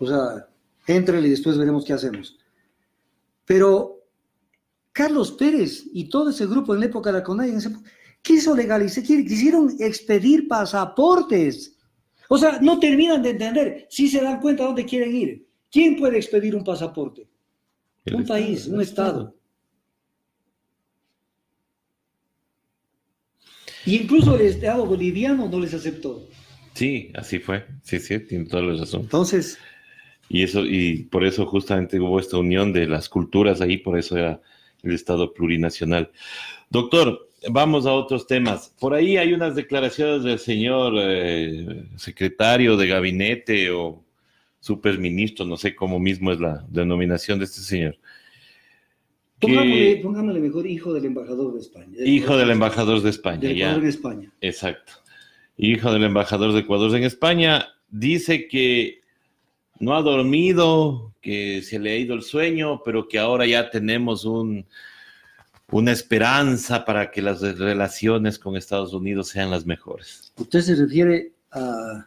O sea, éntrele y después veremos qué hacemos. Pero Carlos Pérez y todo ese grupo en la época de la CONAIE quiso legalizar, quisieron expedir pasaportes. O sea, no terminan de entender, si se dan cuenta a dónde quieren ir. ¿Quién puede expedir un pasaporte? Un país, un Estado. Y incluso el Estado boliviano no les aceptó. Sí, así fue. Sí, tiene toda la razón. Entonces... Y por eso justamente hubo esta unión de las culturas ahí, por eso era el Estado plurinacional. Doctor, vamos a otros temas. Por ahí hay unas declaraciones del señor secretario de gabinete o superministro, no sé cómo mismo es la denominación de este señor. Pongámosle mejor hijo del embajador de España. Hijo del embajador de España, de Ecuador en España. Exacto. Hijo del embajador de Ecuador en España, dice que no ha dormido, que se le ha ido el sueño, pero que ahora ya tenemos una esperanza para que las relaciones con Estados Unidos sean las mejores. Usted se refiere a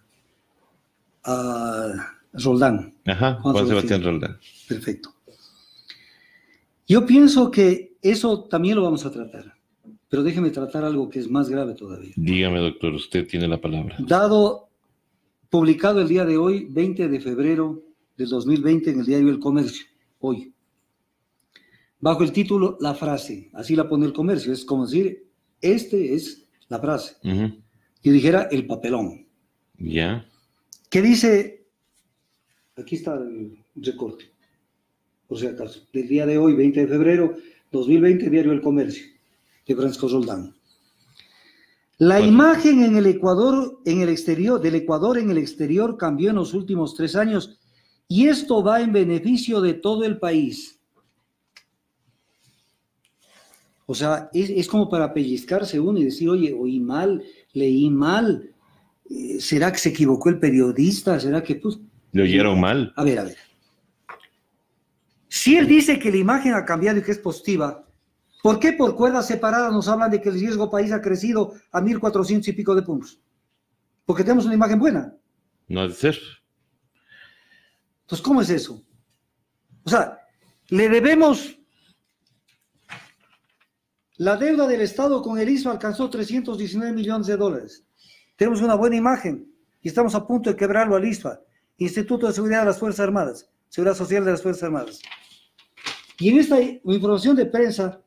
Roldán. Ajá, Juan Sebastián Roldán. Perfecto. Yo pienso que eso también lo vamos a tratar, pero déjeme tratar algo que es más grave todavía. Dígame, doctor, usted tiene la palabra. Publicado el día de hoy, 20 de febrero del 2020, en el diario El Comercio, hoy. Bajo el título, la frase, así la pone El Comercio, es como decir, este es la frase. Uh-huh. Yo dijera el papelón. Ya. ¿Qué dice? Aquí está el recorte, por si acaso. Del día de hoy, 20 de febrero 2020, diario El Comercio, de Francisco Roldán. La imagen en el Ecuador, del Ecuador en el exterior cambió en los últimos 3 años y esto va en beneficio de todo el país. O sea, es como para pellizcarse uno y decir, oye, oí mal, leí mal, ¿será que se equivocó el periodista? ¿Será que pues? ¿Le oyeron mal? A ver. Si él dice que la imagen ha cambiado y que es positiva, ¿por qué por cuerdas separadas nos hablan de que el riesgo país ha crecido a 1.400 y pico de puntos? Porque tenemos una imagen buena. No ha de ser. Entonces, ¿cómo es eso? O sea, le debemos... La deuda del Estado con el ISVA alcanzó 319 millones de dólares. Tenemos una buena imagen y estamos a punto de quebrarlo al ISVA, Instituto de Seguridad de las Fuerzas Armadas, Seguridad Social de las Fuerzas Armadas. Y en esta información de prensa,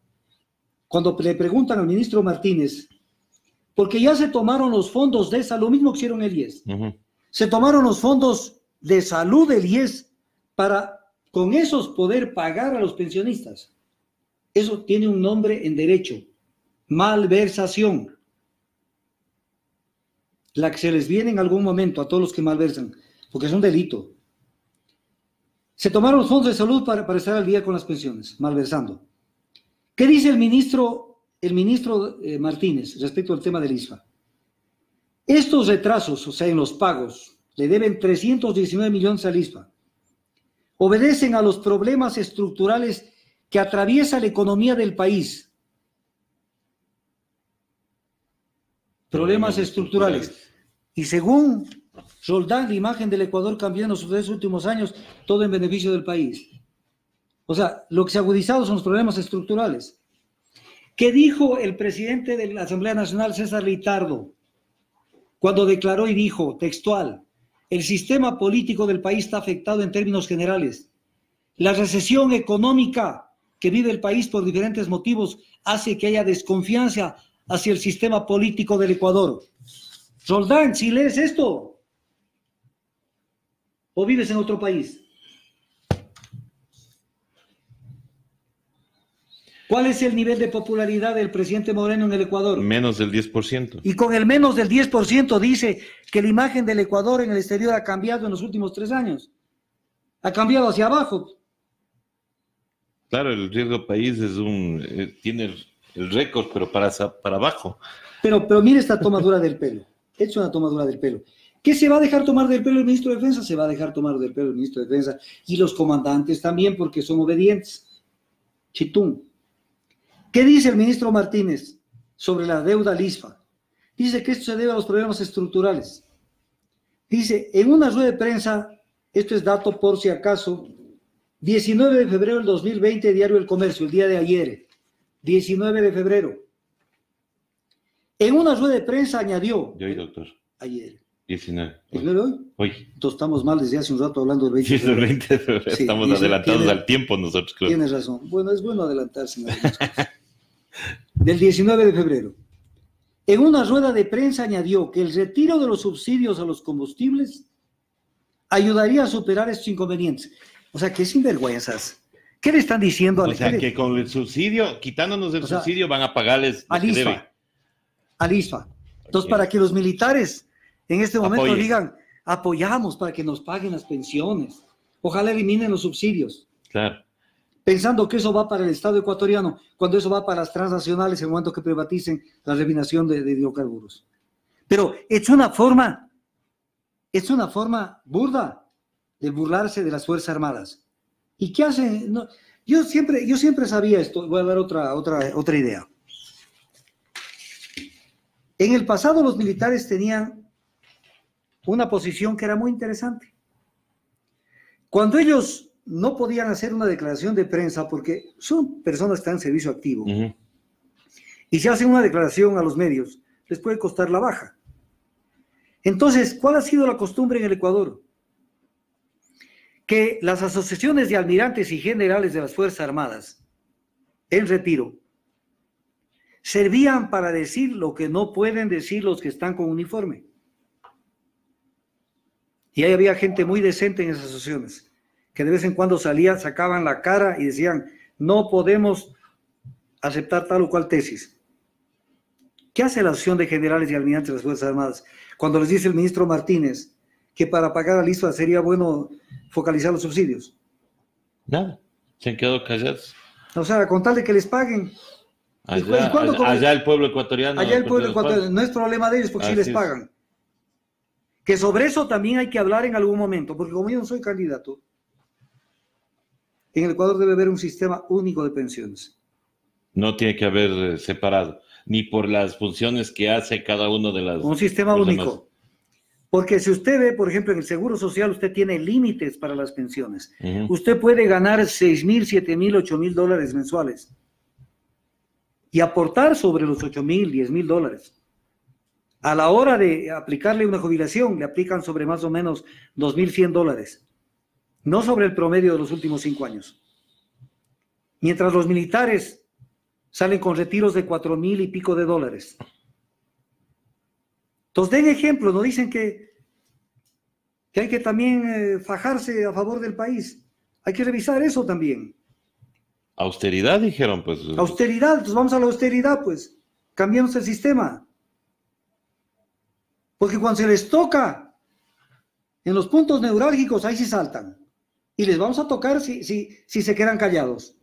cuando le preguntan al ministro Martínez, porque ya se tomaron los fondos de salud, lo mismo que hicieron el IES, se tomaron los fondos de salud del IES para con esos poder pagar a los pensionistas. Eso tiene un nombre en derecho, malversación. La que se les viene en algún momento a todos los que malversan, porque es un delito. Se tomaron los fondos de salud para estar al día con las pensiones, malversando. ¿Qué dice el ministro Martínez respecto al tema del ISVA? Estos retrasos, o sea, en los pagos, le deben 319 millones al ISVA. Obedecen a los problemas estructurales que atraviesa la economía del país. Problemas estructurales. Y según Roldán, la imagen del Ecuador cambió en los 3 últimos años, todo en beneficio del país. O sea, lo que se ha agudizado son los problemas estructurales. ¿Qué dijo el presidente de la Asamblea Nacional, César Litardo, cuando declaró y dijo, textual, el sistema político del país está afectado en términos generales? La recesión económica que vive el país por diferentes motivos hace que haya desconfianza hacia el sistema político del Ecuador. Roldán, si lees esto, ¿o vives en otro país? ¿Cuál es el nivel de popularidad del presidente Moreno en el Ecuador? Menos del 10%. Y con el menos del 10% dice que la imagen del Ecuador en el exterior ha cambiado en los últimos 3 años. Ha cambiado hacia abajo. Claro, el riesgo país tiene el récord, pero para abajo. Pero mire esta tomadura del pelo. Es una tomadura del pelo. ¿Qué se va a dejar tomar del pelo el ministro de Defensa? Se va a dejar tomar del pelo el ministro de Defensa y los comandantes también, porque son obedientes. Chitún. ¿Qué dice el ministro Martínez sobre la deuda al ISVA? Dice que esto se debe a los problemas estructurales. Dice, en una rueda de prensa, esto es dato por si acaso, 19 de febrero del 2020, diario El Comercio, el día de ayer, 19 de febrero. En una rueda de prensa añadió, Yo, doctor. ayer, 19. 19 hoy. Hoy. Entonces estamos mal desde hace un rato hablando del 20 Sí, de es el febrero. 20 de febrero. Sí, Estamos dice, adelantados al tiempo nosotros, creo. Tienes razón. Bueno, es bueno adelantarse en algunas cosas. Del 19 de febrero. En una rueda de prensa añadió que el retiro de los subsidios a los combustibles ayudaría a superar estos inconvenientes. O sea, qué sinvergüenzas. ¿Qué le están diciendo O sea, que con el subsidio, quitándonos el subsidio, van a pagarles lo que deben. Al ISFA. Entonces, para que los militares en este momento Apoyen. digan, apoyamos para que nos paguen las pensiones. Ojalá eliminen los subsidios. Claro. Pensando que eso va para el Estado ecuatoriano, cuando eso va para las transnacionales en el momento que privaticen la refinación de hidrocarburos. Pero es una forma burda de burlarse de las Fuerzas Armadas. ¿Y qué hacen? No, yo siempre sabía esto. Voy a dar otra idea. En el pasado los militares tenían una posición que era muy interesante. Cuando ellos no podían hacer una declaración de prensa porque son personas que están en servicio activo, y si hacen una declaración a los medios, les puede costar la baja. Entonces, ¿cuál ha sido la costumbre en el Ecuador? Que las asociaciones de almirantes y generales de las Fuerzas Armadas en retiro servían para decir lo que no pueden decir los que están con uniforme. Y ahí había gente muy decente en esas asociaciones, que de vez en cuando salían, sacaban la cara y decían, no podemos aceptar tal o cual tesis. ¿Qué hace la Asociación de Generales y Almirantes de las Fuerzas Armadas cuando les dice el ministro Martínez que para pagar al ISFA sería bueno focalizar los subsidios? Nada, se han quedado callados. O sea, con tal de que les paguen. Allá el pueblo ecuatoriano. Allá el pueblo ecuatoriano, no es problema de ellos porque sí les pagan. Que sobre eso también hay que hablar en algún momento, porque como yo no soy candidato, en el Ecuador debe haber un sistema único de pensiones. No tiene que haber separado, ni por las funciones que hace cada uno de las... Un sistema único. Porque si usted ve, por ejemplo, en el Seguro Social, usted tiene límites para las pensiones. Usted puede ganar 6,000, 7,000, 8,000 dólares mensuales y aportar sobre los 8,000, 10,000 dólares. A la hora de aplicarle una jubilación, le aplican sobre más o menos 2,100 dólares. No sobre el promedio de los últimos 5 años. Mientras los militares salen con retiros de 4,000 y pico de dólares. Entonces den ejemplo, no dicen que hay que también fajarse a favor del país. Hay que revisar eso también. Austeridad, dijeron, pues. Austeridad, entonces vamos a la austeridad, pues. Cambiamos el sistema. Porque cuando se les toca en los puntos neurálgicos, ahí sí saltan. Y les vamos a tocar si se quedan callados.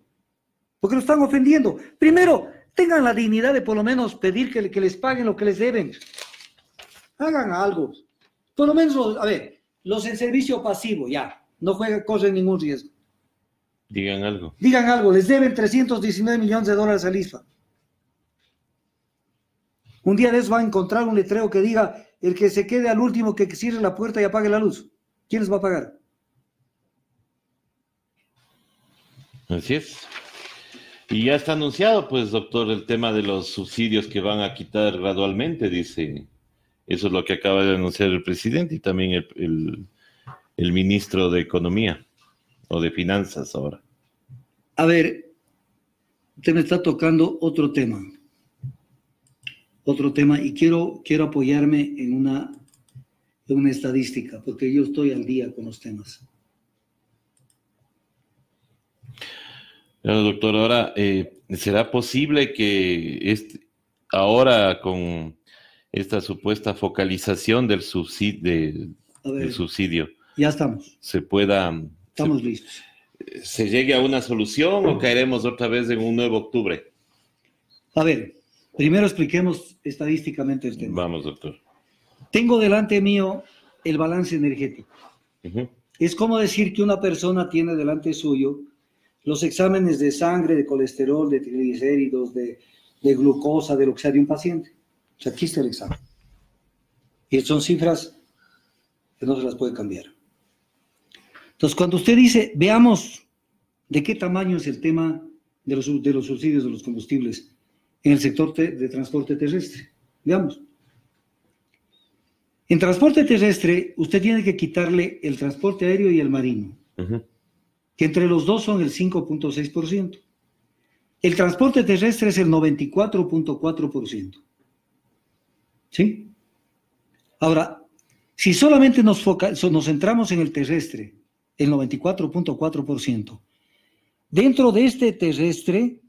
Porque lo están ofendiendo. Primero, tengan la dignidad de por lo menos pedir que les paguen lo que les deben. Hagan algo. Por lo menos, a ver, los en servicio pasivo, ya. No corren ningún riesgo. Digan algo. Digan algo. Les deben 319 millones de dólares al ISFA. Un día de eso va a encontrar un letrero que diga, el que se quede al último que cierre la puerta y apague la luz. ¿Quién les va a pagar? Así es. Y ya está anunciado, pues, doctor, el tema de los subsidios que van a quitar gradualmente, dice. Eso es lo que acaba de anunciar el presidente y también el ministro de Economía o de Finanzas ahora. A ver, usted me está tocando otro tema y quiero apoyarme en una estadística, porque yo estoy al día con los temas. Claro, doctor, ahora, ¿será posible que ahora con esta supuesta focalización del subsidio, ya estamos. Estamos listos. ¿Se llegue a una solución o caeremos otra vez en un nuevo octubre? A ver, primero expliquemos estadísticamente el tema. Vamos, doctor. Tengo delante mío el balance energético. Es como decir que una persona tiene delante suyo los exámenes de sangre, de colesterol, de triglicéridos, de glucosa, de lo que sea de un paciente. O sea, aquí está el examen. Y son cifras que no se las puede cambiar. Entonces, cuando usted dice, veamos de qué tamaño es el tema de los subsidios de los combustibles en el sector de transporte terrestre. Veamos. En transporte terrestre, usted tiene que quitarle el transporte aéreo y el marino, que entre los dos son el 5.6%. El transporte terrestre es el 94.4%. ¿Sí? Ahora, si solamente nos centramos en el terrestre, el 94.4%, dentro de este terrestre,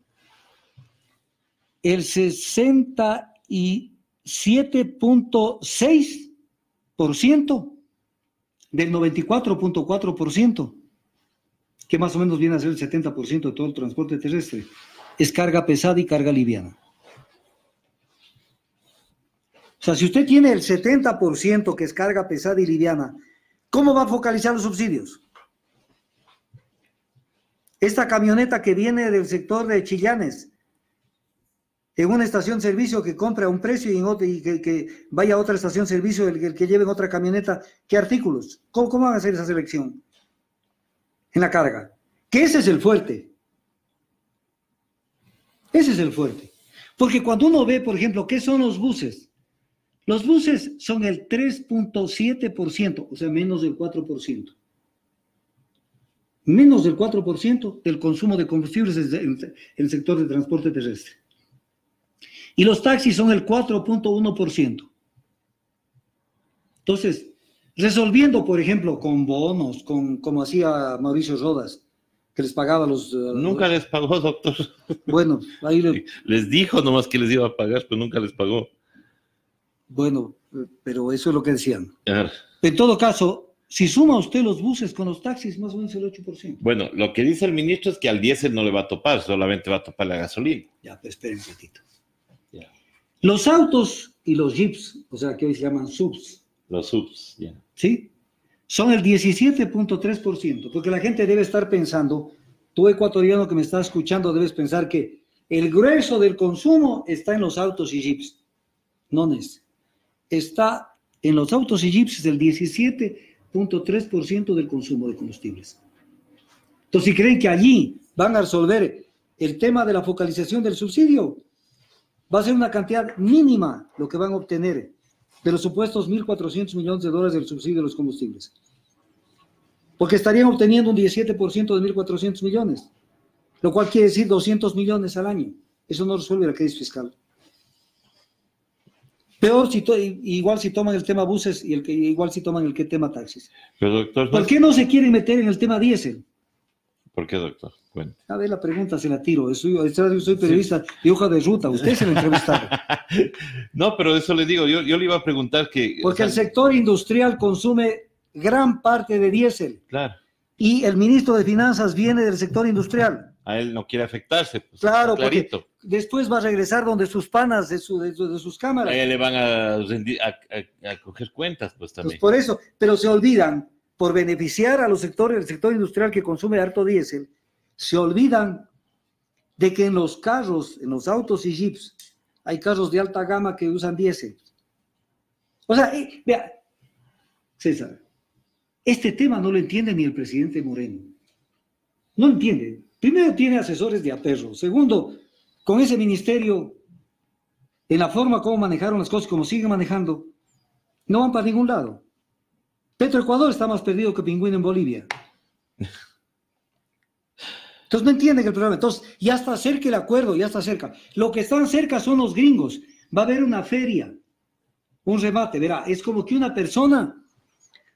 el 67.6% del 94.4%, que más o menos viene a ser el 70% de todo el transporte terrestre, es carga pesada y carga liviana. O sea, si usted tiene el 70% que es carga pesada y liviana, ¿cómo va a focalizar los subsidios? Esta camioneta que viene del sector de Chillanes, en una estación servicio que compra a un precio y que vaya a otra estación servicio, el que lleven otra camioneta, ¿qué artículos? ¿Cómo van a hacer esa selección? En la carga. Que ese es el fuerte. Ese es el fuerte. Porque cuando uno ve, por ejemplo, ¿qué son los buses? Los buses son el 3.7%, o sea, menos del 4%. Menos del 4% del consumo de combustibles en el sector de transporte terrestre. Y los taxis son el 4.1%. Entonces, resolviendo, por ejemplo, con bonos, como hacía Mauricio Rodas, que les pagaba Nunca les pagó, doctor. Bueno, ahí les dijo nomás que les iba a pagar, pero nunca les pagó. Bueno, pero eso es lo que decían. Claro. En todo caso, si suma usted los buses con los taxis, más o menos el 8%. Bueno, lo que dice el ministro es que al diésel no le va a topar, solamente va a topar la gasolina. Ya, pues esperen un ratito. Ya. Los autos y los jeeps, o sea, que hoy se llaman subs. Los subs, ya. ¿Sí? Son el 17.3%, porque la gente debe estar pensando, tú ecuatoriano que me estás escuchando, debes pensar que el grueso del consumo está en los autos y jeeps. No es. Está en los autos y jeeps es el 17.3% del consumo de combustibles. Entonces, si creen que allí van a resolver el tema de la focalización del subsidio, va a ser una cantidad mínima lo que van a obtener de los supuestos $1.400 millones del subsidio de los combustibles. Porque estarían obteniendo un 17% de 1.400 millones, lo cual quiere decir 200 millones al año. Eso no resuelve la crisis fiscal. Peor, igual si toman el tema buses y igual si toman el tema taxis. Pero, doctor, ¿Por qué no se quieren meter en el tema diésel? ¿Por qué, doctor? Bueno. A ver, la pregunta se la tiro. Yo soy periodista de hoja de ruta. Usted se lo entrevistaron. No, pero eso le digo. Yo le iba a preguntar que... Porque el sector industrial consume gran parte de diésel. Claro. Y el ministro de Finanzas viene del sector industrial. A él no quiere afectarse. Pues, claro, porque después va a regresar donde sus panas de sus cámaras. A él le van a coger cuentas, pues también. Pues por eso, pero se olvidan, por beneficiar a el sector industrial que consume harto diésel, se olvidan de que en los carros, en los autos y jeeps, hay carros de alta gama que usan diésel. O sea, vea, César, este tema no lo entiende ni el presidente Moreno. No entiende. Primero, tiene asesores de aperro. Segundo, con ese ministerio, en la forma como manejaron las cosas, como siguen manejando, no van para ningún lado. Petroecuador está más perdido que Pingüino en Bolivia. Entonces no entienden el problema. Entonces ya está cerca el acuerdo, ya está cerca. Lo que están cerca son los gringos. Va a haber una feria, un remate, verá. Es como que una persona,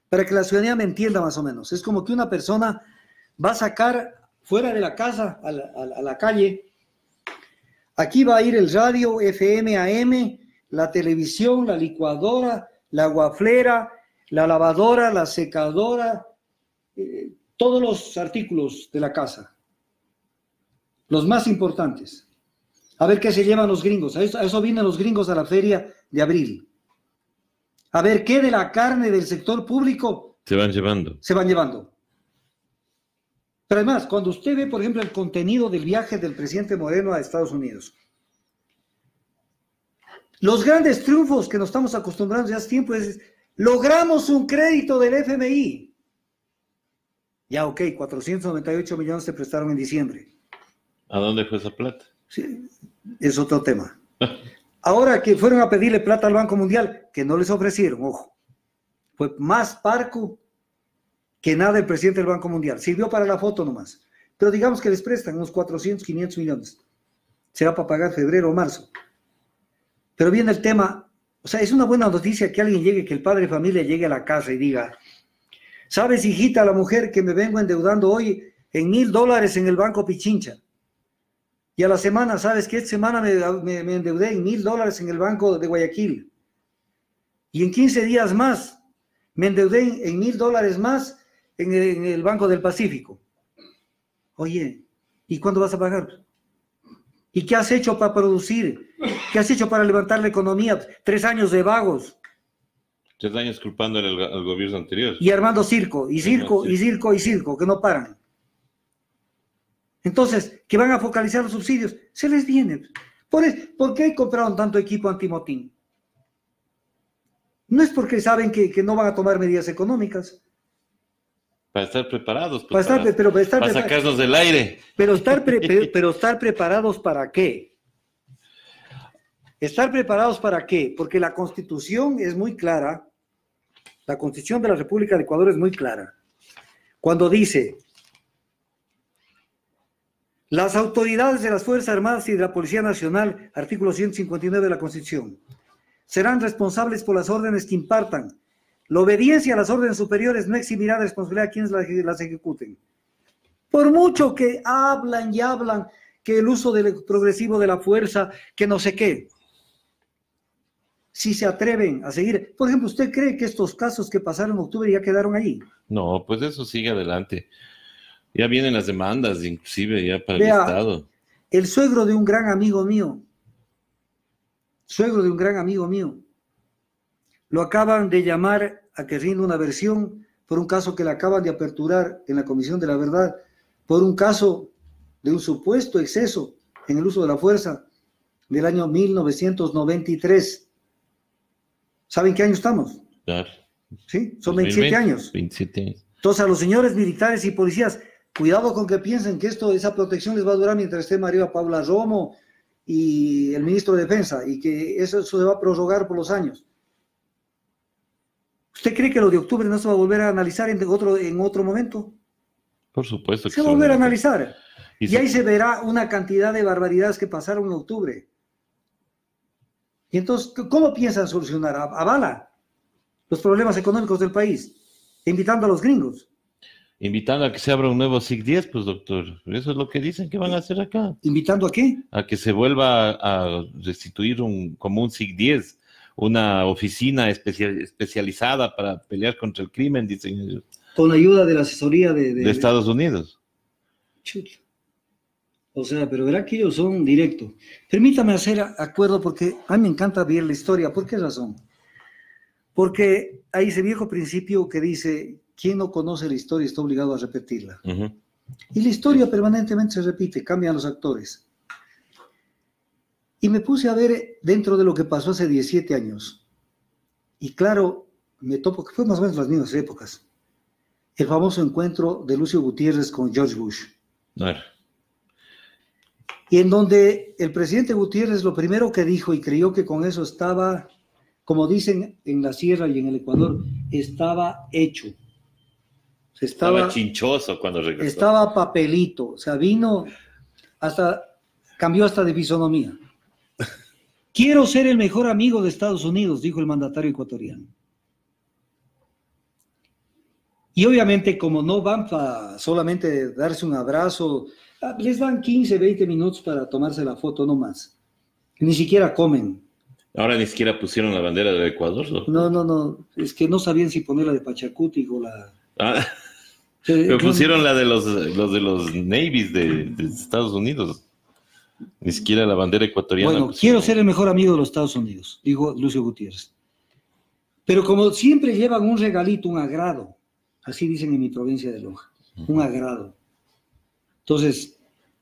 para que la ciudadanía me entienda más o menos, es como que una persona va a sacar fuera de la casa, a la calle. Aquí va a ir el radio, FM, AM, la televisión, la licuadora, la guaflera, la lavadora, la secadora, todos los artículos de la casa. Los más importantes. A ver qué se llevan los gringos. A eso vienen los gringos a la feria de abril. A ver qué de la carne del sector público se van llevando. Se van llevando. Pero además, cuando usted ve, por ejemplo, el contenido del viaje del presidente Moreno a Estados Unidos, los grandes triunfos que nos estamos acostumbrando ya hace tiempo es, logramos un crédito del FMI. Ya, ok, 498 millones se prestaron en diciembre. ¿A dónde fue esa plata? Sí, es otro tema. Ahora que fueron a pedirle plata al Banco Mundial, que no les ofrecieron, ojo. Fue más parco que nada el presidente del Banco Mundial. Sirvió para la foto nomás. Pero digamos que les prestan unos 400, 500 millones. Será para pagar febrero o marzo. Pero viene el tema, o sea, es una buena noticia que alguien llegue, que el padre de familia llegue a la casa y diga, ¿sabes, hijita, la mujer que me vengo endeudando hoy en $1,000 en el Banco Pichincha? Y a la semana, ¿sabes que esta semana me endeudé en $1,000 en el Banco de Guayaquil? Y en 15 días más me endeudé en $1,000 más en el Banco del Pacífico. Oye, ¿y cuándo vas a pagar? ¿Y qué has hecho para producir? ¿Qué has hecho para levantar la economía? 3 años de vagos. 3 años culpando al gobierno anterior. Y armando circo, y circo, y circo, y circo, que no paran. Entonces, que van a focalizar los subsidios, se les viene. ¿Por qué compraron tanto equipo antimotín? No es porque saben que no van a tomar medidas económicas. Para estar preparados. Para sacarnos del aire. Pero estar preparados ¿para qué? ¿Estar preparados para qué? Porque la Constitución es muy clara. La Constitución de la República de Ecuador es muy clara. Cuando dice, las autoridades de las Fuerzas Armadas y de la Policía Nacional, artículo 159 de la Constitución, serán responsables por las órdenes que impartan. La obediencia a las órdenes superiores no eximirá de responsabilidad a quienes las ejecuten. Por mucho que hablan y hablan que el uso progresivo de la fuerza, que no sé qué, si se atreven a seguir. Por ejemplo, ¿usted cree que estos casos que pasaron en octubre ya quedaron allí? No, pues eso sigue adelante. Ya vienen las demandas, inclusive ya para Vea, el Estado. El suegro de un gran amigo mío, lo acaban de llamar a que rinda una versión por un caso que le acaban de aperturar en la Comisión de la Verdad, por un caso de un supuesto exceso en el uso de la fuerza del año 1993. ¿Saben qué año estamos? Claro. Sí, son 27 años. 27 años. Entonces, a los señores militares y policías, cuidado con que piensen que esa protección les va a durar mientras esté María Paula Romo y el ministro de Defensa, y que eso se va a prorrogar por los años. ¿Usted cree que lo de octubre no se va a volver a analizar en otro momento? Por supuesto que se va a volver a analizar. Y ahí se verá una cantidad de barbaridades que pasaron en octubre. Y entonces, ¿cómo piensan solucionar? ¿A bala los problemas económicos del país? Invitando a los gringos. Invitando a que se abra un nuevo SIC-10, pues, doctor. Eso es lo que dicen que van a hacer acá. ¿Invitando a qué? A que se vuelva a restituir como un SIC-10, una oficina especializada para pelear contra el crimen, dicen ellos. Con ayuda de la asesoría de Estados Unidos. Chuta. O sea, pero verá que ellos son directos. Permítame hacer acuerdo porque a mí me encanta ver la historia. ¿Por qué razón? Porque hay ese viejo principio que dice, quien no conoce la historia está obligado a repetirla. Uh-huh. Y la historia permanentemente se repite, cambian los actores. Y me puse a ver dentro de lo que pasó hace 17 años. Y claro, me topo que fue más o menos las mismas épocas. El famoso encuentro de Lucio Gutiérrez con George Bush. Claro. Y en donde el presidente Gutiérrez lo primero que dijo y creyó que con eso estaba, como dicen en la sierra y en el Ecuador, estaba hecho. Estaba chinchoso cuando regresó. Estaba papelito, o sea, cambió hasta de fisonomía. Quiero ser el mejor amigo de Estados Unidos, dijo el mandatario ecuatoriano. Y obviamente, como no van para solamente darse un abrazo, les dan 15, 20 minutos para tomarse la foto, no más. Ni siquiera comen. Ahora ni siquiera pusieron la bandera del Ecuador, ¿no? No, es que no sabían si poner la de Pachacuti o la... Pero pusieron la de los Navies de Estados Unidos. Ni siquiera la bandera ecuatoriana. Bueno, quiero ser el mejor amigo de los Estados Unidos, dijo Lucio Gutiérrez. Pero como siempre llevan un regalito, un agrado, así dicen en mi provincia de Loja, un agrado. Entonces,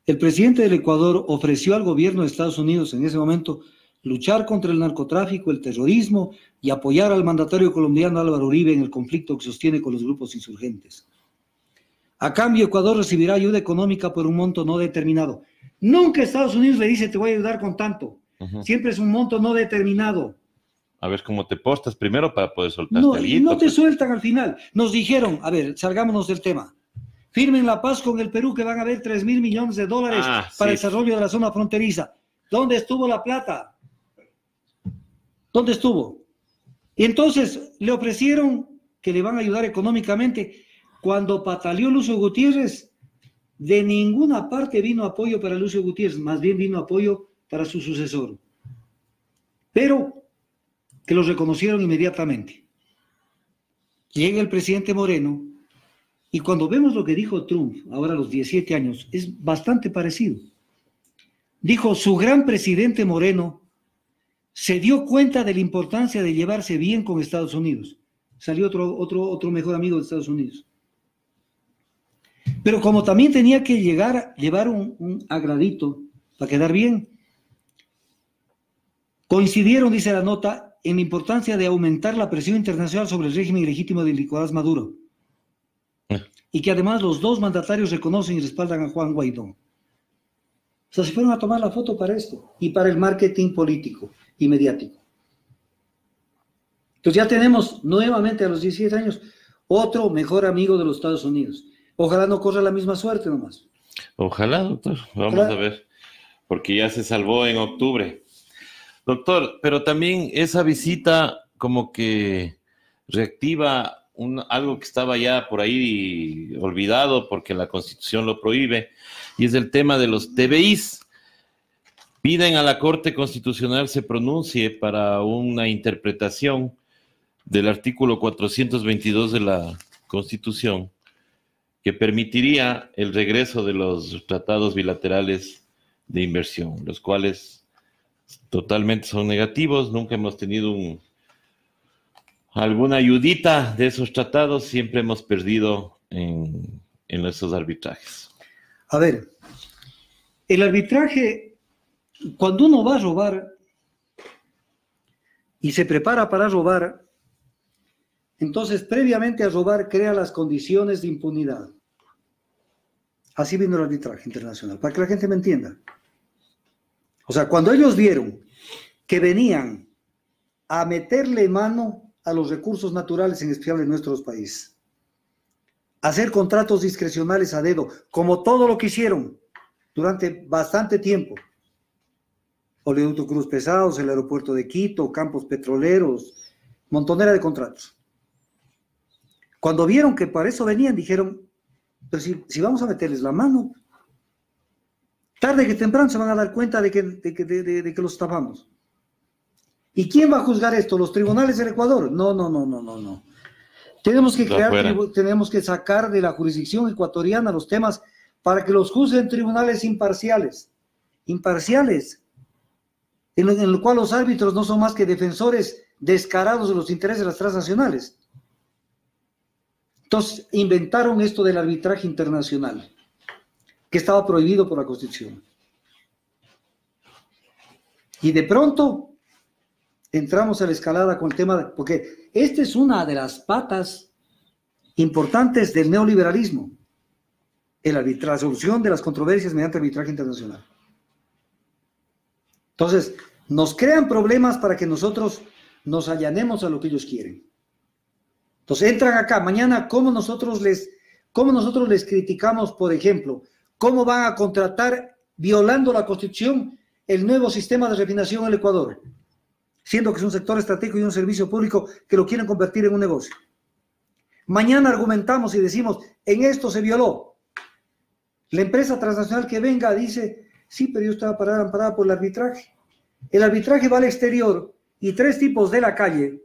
el presidente del Ecuador ofreció al gobierno de Estados Unidos en ese momento luchar contra el narcotráfico, el terrorismo y apoyar al mandatario colombiano Álvaro Uribe en el conflicto que sostiene con los grupos insurgentes. A cambio, Ecuador recibirá ayuda económica por un monto no determinado. Nunca Estados Unidos le dice te voy a ayudar con tanto. Uh-huh. Siempre es un monto no determinado. A ver cómo te portas primero para poder soltarte No, algo. y no te sueltan al final. Nos dijeron, a ver, salgámonos del tema. Firmen la paz con el Perú que van a haber 3.000 millones de dólares para el desarrollo de la zona fronteriza. ¿Dónde estuvo la plata? ¿Dónde estuvo? Y entonces le ofrecieron que le van a ayudar económicamente. Cuando pataleó Lucio Gutiérrez, de ninguna parte vino apoyo para Lucio Gutiérrez, más bien vino apoyo para su sucesor. Pero que los reconocieron inmediatamente. Llega el presidente Moreno, y cuando vemos lo que dijo Trump, ahora a los 17 años, es bastante parecido. Dijo, su gran presidente Moreno se dio cuenta de la importancia de llevarse bien con Estados Unidos. Salió otro mejor amigo de Estados Unidos. Pero como también tenía que llevar un agradito para quedar bien, coincidieron, dice la nota, en la importancia de aumentar la presión internacional sobre el régimen ilegítimo de Nicolás Maduro. Y que además los dos mandatarios reconocen y respaldan a Juan Guaidó. O sea, se fueron a tomar la foto para esto y para el marketing político y mediático. Entonces ya tenemos nuevamente a los 17 años otro mejor amigo de los Estados Unidos. Ojalá no corra la misma suerte nomás. Ojalá, doctor. Vamos a ver. Porque ya se salvó en octubre. Doctor, pero también esa visita como que reactiva algo que estaba ya por ahí olvidado porque la Constitución lo prohíbe, y es el tema de los TBIs. Piden a la Corte Constitucional se pronuncie para una interpretación del artículo 422 de la Constitución que permitiría el regreso de los tratados bilaterales de inversión, los cuales totalmente son negativos. Nunca hemos tenido alguna ayudita de esos tratados, siempre hemos perdido en esos arbitrajes. A ver, el arbitraje, cuando uno va a robar y se prepara para robar, entonces previamente a robar crea las condiciones de impunidad. Así vino el arbitraje internacional, para que la gente me entienda. O sea, cuando ellos vieron que venían a meterle mano a los recursos naturales, en especial en nuestros países, hacer contratos discrecionales a dedo, como todo lo que hicieron durante bastante tiempo. Oleoducto Cruz Pesados, el aeropuerto de Quito, campos petroleros, montonera de contratos. Cuando vieron que para eso venían, dijeron, pero si vamos a meterles la mano, tarde que temprano se van a dar cuenta de que los estafamos. ¿Y quién va a juzgar esto? ¿Los tribunales del Ecuador? No. Tenemos que sacar de la jurisdicción ecuatoriana los temas para que los juzguen tribunales imparciales, en el cual los árbitros no son más que defensores descarados de los intereses de las transnacionales. Entonces inventaron esto del arbitraje internacional, que estaba prohibido por la Constitución. Y de pronto entramos a la escalada con el tema, porque esta es una de las patas importantes del neoliberalismo, la solución de las controversias mediante arbitraje internacional. Entonces, nos crean problemas para que nosotros nos allanemos a lo que ellos quieren. Entonces, entran acá. Mañana, ¿cómo nosotros les criticamos, por ejemplo, cómo van a contratar, violando la Constitución, el nuevo sistema de refinación en el Ecuador? Siendo que es un sector estratégico y un servicio público que lo quieren convertir en un negocio. Mañana argumentamos y decimos, en esto se violó. La empresa transnacional que venga dice, sí, pero yo estaba amparada por el arbitraje. El arbitraje va al exterior y 3 tipos de la calle,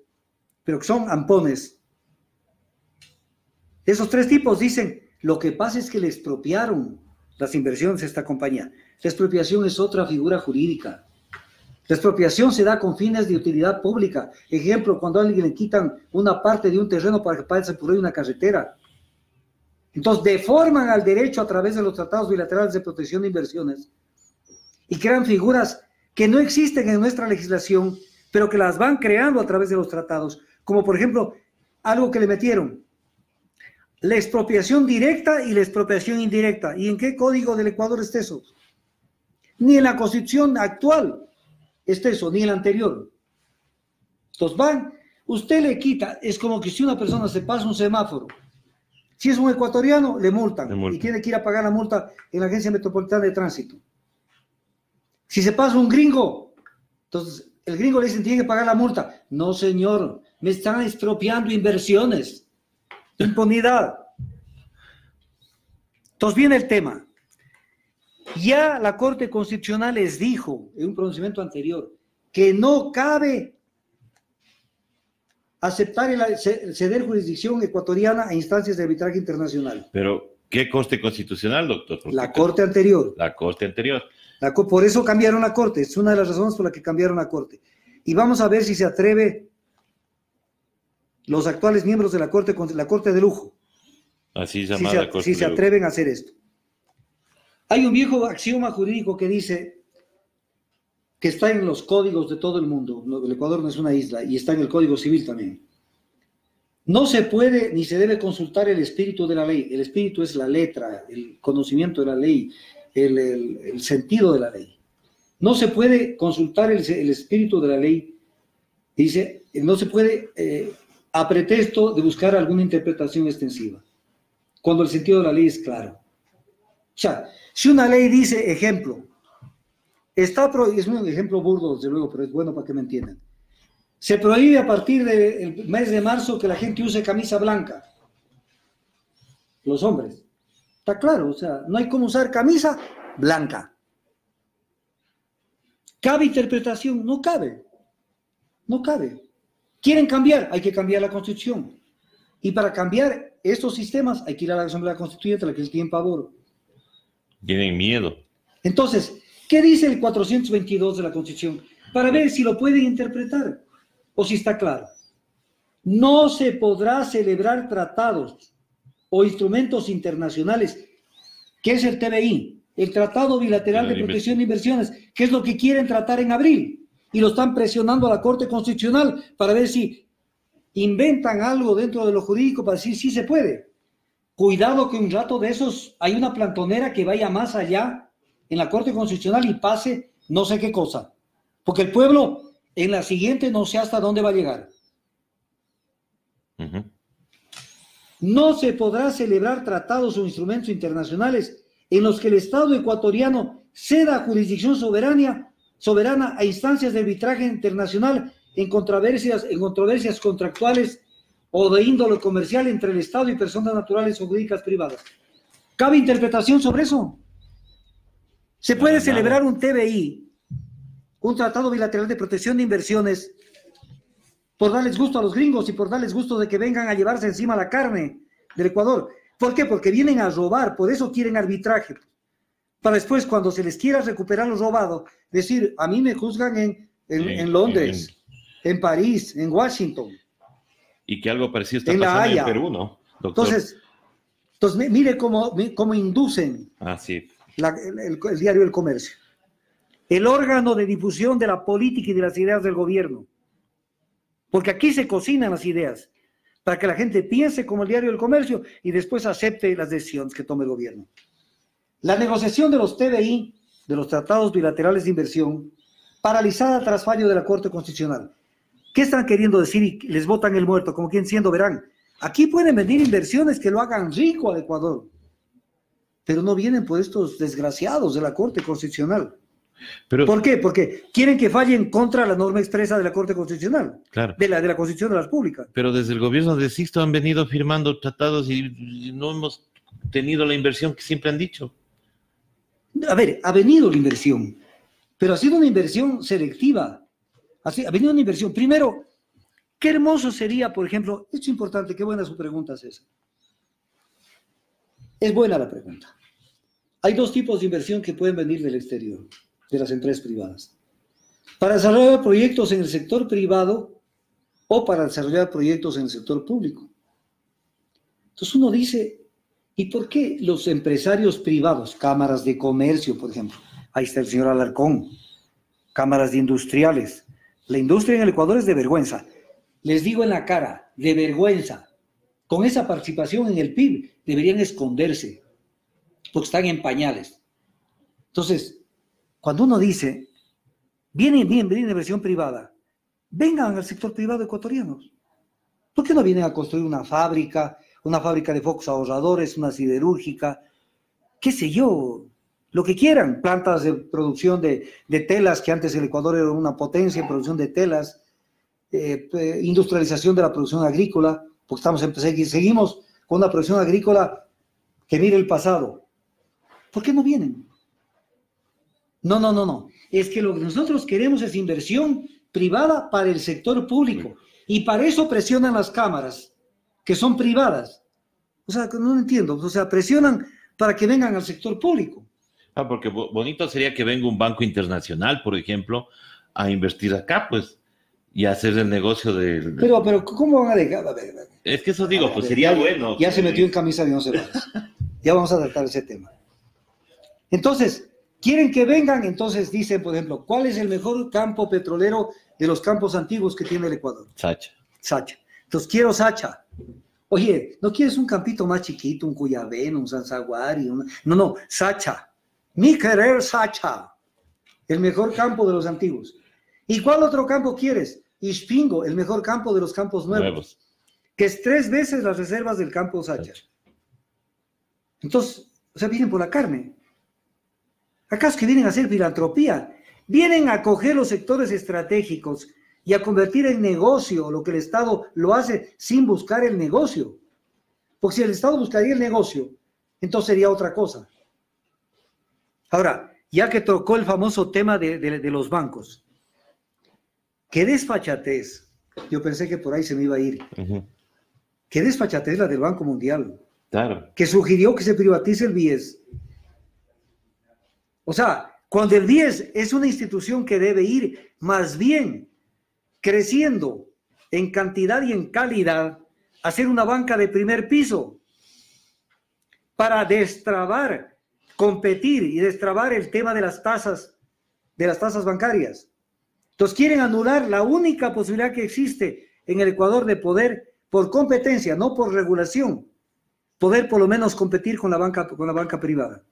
pero que son ampones. Esos 3 tipos dicen, lo que pasa es que le expropiaron las inversiones a esta compañía. La expropiación es otra figura jurídica. La expropiación se da con fines de utilidad pública. Ejemplo, cuando a alguien le quitan una parte de un terreno para que pase por ahí una carretera. Entonces, deforman al derecho a través de los tratados bilaterales de protección de inversiones y crean figuras que no existen en nuestra legislación, pero que las van creando a través de los tratados. Como, por ejemplo, algo que le metieron. La expropiación directa y la expropiación indirecta. ¿Y en qué código del Ecuador está eso? Ni en la Constitución actual está eso, ni en la anterior. Entonces van, usted le quita, es como que si una persona se pasa un semáforo, si es un ecuatoriano, le multan y tiene que ir a pagar la multa en la Agencia Metropolitana de Tránsito. Si se pasa un gringo, entonces el gringo le dicen, tiene que pagar la multa. No, señor, me están expropiando inversiones. Impunidad. Entonces viene el tema. Ya la Corte Constitucional les dijo en un pronunciamiento anterior que no cabe aceptar ceder jurisdicción ecuatoriana a instancias de arbitraje internacional. Pero, ¿qué Corte Constitucional, doctor? La Corte anterior. La Corte anterior. Por eso cambiaron la Corte, es una de las razones por las que cambiaron la Corte. Y vamos a ver si se atreve los actuales miembros de la Corte de Lujo. Así llamada Corte si se atreven a hacer esto. Hay un viejo axioma jurídico que dice que está en los códigos de todo el mundo. El Ecuador no es una isla y está en el Código Civil también. No se puede ni se debe consultar el espíritu de la ley. El espíritu es la letra, el conocimiento de la ley, el sentido de la ley. No se puede consultar el espíritu de la ley. Dice, no se puede a pretexto de buscar alguna interpretación extensiva, cuando el sentido de la ley es claro. O sea, si una ley dice, ejemplo, es un ejemplo burdo, desde luego, pero es bueno para que me entiendan. Se prohíbe a partir del mes de marzo que la gente use camisa blanca. Los hombres. Está claro, o sea, no hay cómo usar camisa blanca. ¿Cabe interpretación? No cabe. No cabe. ¿Quieren cambiar? Hay que cambiar la Constitución. Y para cambiar estos sistemas hay que ir a la Asamblea Constituyente, a la que tienen pavor. Tienen miedo. Entonces, ¿qué dice el 422 de la Constitución? Para ver si lo pueden interpretar o si está claro. No se podrá celebrar tratados o instrumentos internacionales, que es el TBI, el Tratado Bilateral de Protección de Inversiones, que es lo que quieren tratar en abril, y lo están presionando a la Corte Constitucional para ver si inventan algo dentro de lo jurídico para decir sí se puede. Cuidado que un rato de esos hay una plantonera que vaya más allá en la Corte Constitucional y pase no sé qué cosa, porque el pueblo en la siguiente no sé hasta dónde va a llegar. Uh-huh. No se podrá celebrar tratados o instrumentos internacionales en los que el Estado ecuatoriano ceda jurisdicción soberana a instancias de arbitraje internacional en controversias contractuales o de índole comercial entre el Estado y personas naturales o jurídicas privadas. ¿Cabe interpretación sobre eso? ¿Se puede celebrar un TBI, un Tratado Bilateral de Protección de Inversiones, por darles gusto a los gringos y por darles gusto de que vengan a llevarse encima la carne del Ecuador? ¿Por qué? Porque vienen a robar, por eso quieren arbitraje. Para después, cuando se les quiera recuperar lo robado, decir, a mí me juzgan en Londres, en París, en Washington. Y que algo parecido está pasando en Perú, ¿no, doctor? Entonces mire cómo inducen el diario El Comercio. El órgano de difusión de la política y de las ideas del gobierno. Porque aquí se cocinan las ideas para que la gente piense como el diario El Comercio y después acepte las decisiones que tome el gobierno. La negociación de los TBI, de los tratados bilaterales de inversión, paralizada tras fallo de la Corte Constitucional. ¿Qué están queriendo decir? Y les botan el muerto, como quien siendo, verán, aquí pueden venir inversiones que lo hagan rico al Ecuador, pero no vienen por estos desgraciados de la Corte Constitucional. ¿Por qué? Porque quieren que fallen contra la norma expresa de la Corte Constitucional, claro, de la Constitución de la República. Pero desde el gobierno de Sixto han venido firmando tratados y no hemos tenido la inversión que siempre han dicho. A ver, ha venido la inversión, pero ha sido una inversión selectiva. Ha venido una inversión. Primero, qué hermoso sería, por ejemplo, esto es importante, qué buena su pregunta, César. Es buena la pregunta. Hay dos tipos de inversión que pueden venir del exterior, de las empresas privadas. Para desarrollar proyectos en el sector privado o para desarrollar proyectos en el sector público. Entonces uno dice, ¿y por qué los empresarios privados, cámaras de comercio, por ejemplo? Ahí está el señor Alarcón, cámaras de industriales. La industria en el Ecuador es de vergüenza. Les digo en la cara, de vergüenza. Con esa participación en el PIB deberían esconderse, porque están en pañales. Entonces, cuando uno dice, viene inversión privada, vengan al sector privado ecuatoriano. ¿Por qué no vienen a construir una fábrica de focos ahorradores, una siderúrgica, qué sé yo, lo que quieran, plantas de producción de telas, que antes el Ecuador era una potencia en producción de telas, industrialización de la producción agrícola, porque seguimos con una producción agrícola que mire el pasado. ¿Por qué no vienen? No. Es que lo que nosotros queremos es inversión privada para el sector público. Y para eso presionan las cámaras, que son privadas. O sea, no entiendo. O sea, presionan para que vengan al sector público. Porque bonito sería que venga un banco internacional, por ejemplo, a invertir acá, pues, y hacer el negocio del... Pero ¿cómo van a dejar? Es que eso digo, pues sería bueno. Ya se metió en camisa de 11 varas. Ya vamos a tratar ese tema. Entonces, quieren que vengan, entonces dicen, por ejemplo, ¿cuál es el mejor campo petrolero de los campos antiguos que tiene el Ecuador? Sacha. Entonces, quiero Sacha. Oye, ¿no quieres un campito más chiquito, un Cuyabeno, un Zanzaguari? No, Sacha. Mi querer Sacha. El mejor campo de los antiguos. ¿Y cuál otro campo quieres? Ixpingo, el mejor campo de los campos nuevos. Que es 3 veces las reservas del campo Sacha. Entonces, o sea, vienen por la carne. ¿Acaso que vienen a hacer filantropía? Vienen a coger los sectores estratégicos y a convertir en negocio lo que el Estado lo hace sin buscar el negocio. Porque si el Estado buscaría el negocio, entonces sería otra cosa. Ahora, ya que tocó el famoso tema de los bancos, qué desfachatez, yo pensé que por ahí se me iba a ir, qué desfachatez la del Banco Mundial, claro, que sugirió que se privatice el BIES. O sea, cuando el BIES es una institución que debe ir más bien creciendo en cantidad y en calidad, a ser una banca de primer piso para destrabar, competir y destrabar el tema de las tasas bancarias. Entonces quieren anular la única posibilidad que existe en el Ecuador de poder, por competencia, no por regulación, poder por lo menos competir con la banca privada,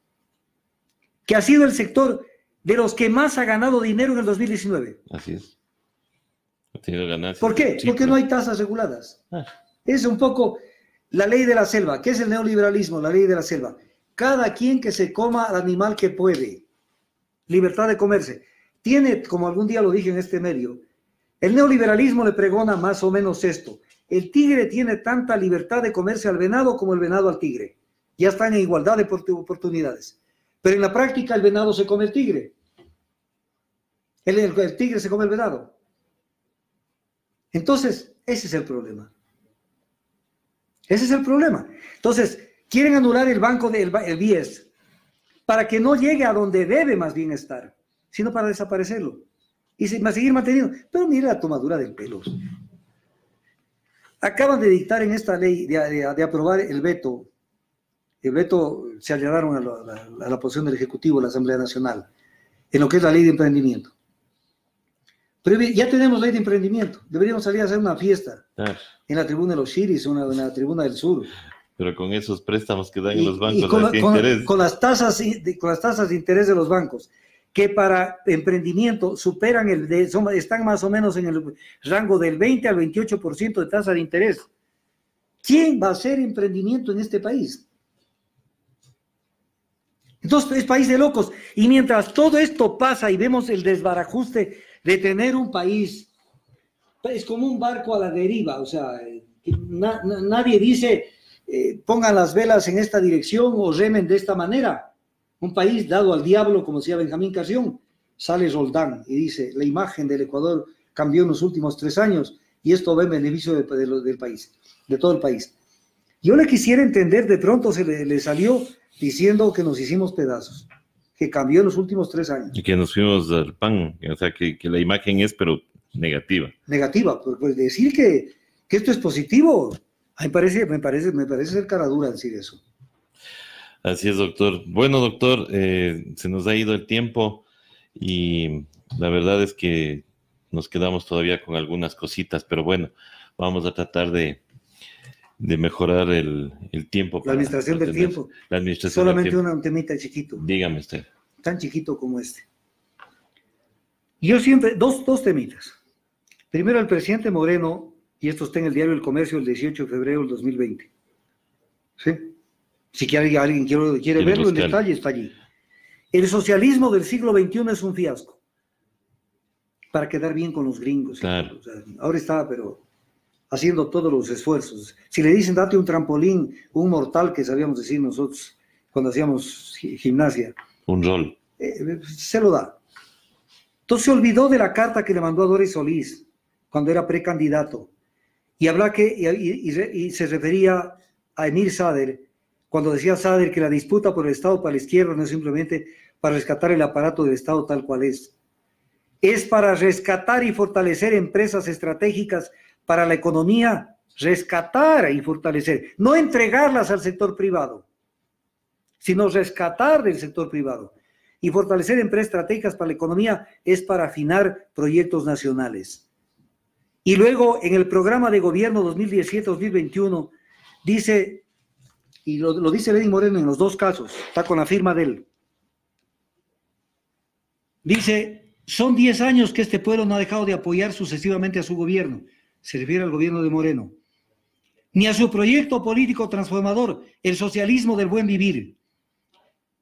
que ha sido el sector de los que más ha ganado dinero en el 2019. Así es. Ha tenido ganancias. ¿Por qué? Porque no hay tasas reguladas. Es un poco la ley de la selva. ¿Qué es el neoliberalismo? La ley de la selva. Cada quien que se coma al animal que puede. Libertad de comerse. Tiene, como algún día lo dije en este medio, el neoliberalismo le pregona más o menos esto. El tigre tiene tanta libertad de comerse al venado como el venado al tigre. Ya están en igualdad de oportunidades. Pero en la práctica el venado se come el tigre. El tigre se come el venado. Entonces, ese es el problema. Ese es el problema. Entonces, quieren anular el banco del BIES para que no llegue a donde debe más bien estar, sino para desaparecerlo y seguir manteniendo. Pero mire la tomadura del pelo. Acaban de dictar en esta ley de aprobar el veto. El veto se allegaron a la posición del Ejecutivo de la Asamblea Nacional en lo que es la ley de emprendimiento. Pero ya tenemos ley de emprendimiento. Deberíamos salir a hacer una fiesta en la tribuna de los Chiris, en la tribuna del sur. Pero con esos préstamos que dan en los bancos, con las tasas de interés de los bancos, que para emprendimiento superan están más o menos en el rango del 20 al 28% de tasa de interés. ¿Quién va a hacer emprendimiento en este país? Entonces es país de locos. Y mientras todo esto pasa y vemos el desbarajuste de tener un país, es como un barco a la deriva, o sea, nadie dice pongan las velas en esta dirección o remen de esta manera. Un país dado al diablo, como decía Benjamín Carrión. Sale Roldán y dice, la imagen del Ecuador cambió en los últimos 3 años y esto va en beneficio del país, de todo el país. Yo le quisiera entender, de pronto se le salió diciendo que nos hicimos pedazos, que cambió en los últimos 3 años. Y que nos fuimos al pan, o sea, que la imagen es, pero negativa. Negativa, pues decir que esto es positivo, me parece ser cara dura decir eso. Así es, doctor. Bueno, doctor, se nos ha ido el tiempo y la verdad es que nos quedamos todavía con algunas cositas, pero bueno, vamos a tratar de mejorar el tiempo. La administración del tiempo. La administración solamente del tiempo. Un temita chiquito. Dígame usted. Tan chiquito como este. Yo siempre, dos temitas. Primero, el presidente Moreno, y esto está en el diario El Comercio el 18 de febrero del 2020. ¿Sí? Si alguien quiere verlo en detalle, está allí. El socialismo del siglo XXI es un fiasco. Para quedar bien con los gringos. Claro. O sea, ahora está, pero haciendo todos los esfuerzos. Si le dicen date un trampolín, un mortal, que sabíamos decir nosotros cuando hacíamos gimnasia. Un rol. Se lo da. Entonces se olvidó de la carta que le mandó a Doris Solís cuando era precandidato. Y se refería a Emir Sader, cuando decía Sader que la disputa por el Estado para la izquierda no es simplemente para rescatar el aparato del Estado tal cual es para rescatar y fortalecer empresas estratégicas para la economía, rescatar y fortalecer, no entregarlas al sector privado, sino rescatar del sector privado. Y fortalecer empresas estratégicas para la economía es para afinar proyectos nacionales. Y luego, en el programa de gobierno 2017-2021, dice, y lo dice Lenín Moreno en los dos casos, está con la firma de él, dice, son 10 años que este pueblo no ha dejado de apoyar sucesivamente a su gobierno, se refiere al gobierno de Moreno, ni a su proyecto político transformador, el socialismo del buen vivir.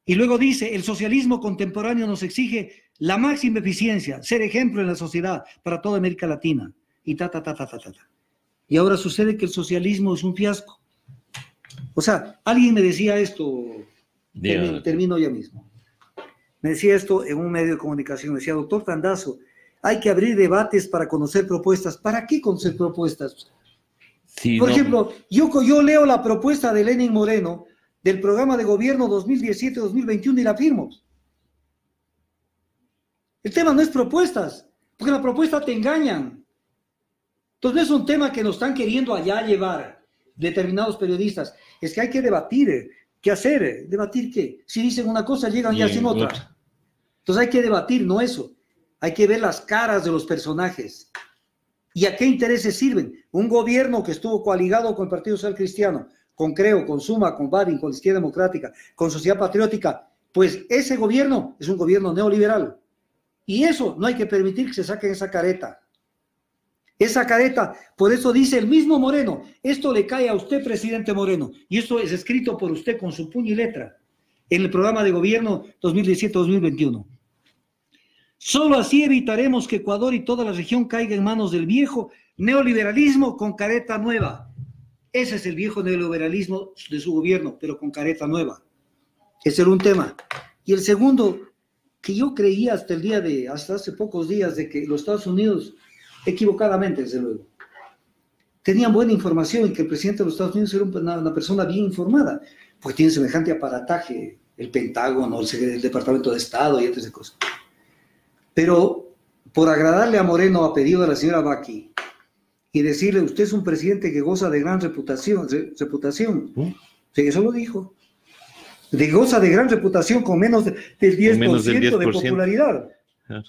Y luego dice, el socialismo contemporáneo nos exige la máxima eficiencia, ser ejemplo en la sociedad para toda América Latina. Y Y ahora sucede que el socialismo es un fiasco. O sea, alguien me decía esto, termino ya mismo. Me decía esto en un medio de comunicación, me decía, doctor Tandazo, hay que abrir debates para conocer propuestas. ¿Para qué conocer propuestas? Sí, por ejemplo, yo leo la propuesta de Lenín Moreno del programa de gobierno 2017-2021 y la firmo. El tema no es propuestas, porque la propuesta te engañan. Entonces no es un tema que nos están queriendo allá llevar determinados periodistas. Es que hay que debatir. ¿Qué hacer? ¿Debatir qué? Si dicen una cosa, llegan y hacen otra. Entonces hay que debatir, no eso. Hay que ver las caras de los personajes. ¿Y a qué intereses sirven? Un gobierno que estuvo coaligado con el Partido Social Cristiano, con Creo, con Suma, con Badin, con la Izquierda Democrática, con Sociedad Patriótica, pues ese gobierno es un gobierno neoliberal. Y eso no hay que permitir que se saquen esa careta. Esa careta, por eso dice el mismo Moreno, esto le cae a usted, presidente Moreno, y esto es escrito por usted con su puño y letra, en el programa de gobierno 2017-2021. Solo así evitaremos que Ecuador y toda la región caiga en manos del viejo neoliberalismo con careta nueva. Ese es el viejo neoliberalismo de su gobierno, pero con careta nueva. Ese era un tema. Y el segundo, que yo creía hasta hace pocos días, de que los Estados Unidos, equivocadamente desde luego, tenían buena información y que el presidente de los Estados Unidos era una persona bien informada, porque tiene semejante aparataje, el Pentágono, el Departamento de Estado y otras cosas. Pero por agradarle a Moreno, a pedido de la señora Baki, y decirle, usted es un presidente que goza de gran reputación. Sí, eso lo dijo. Goza de gran reputación con menos del 10% de popularidad. Claro.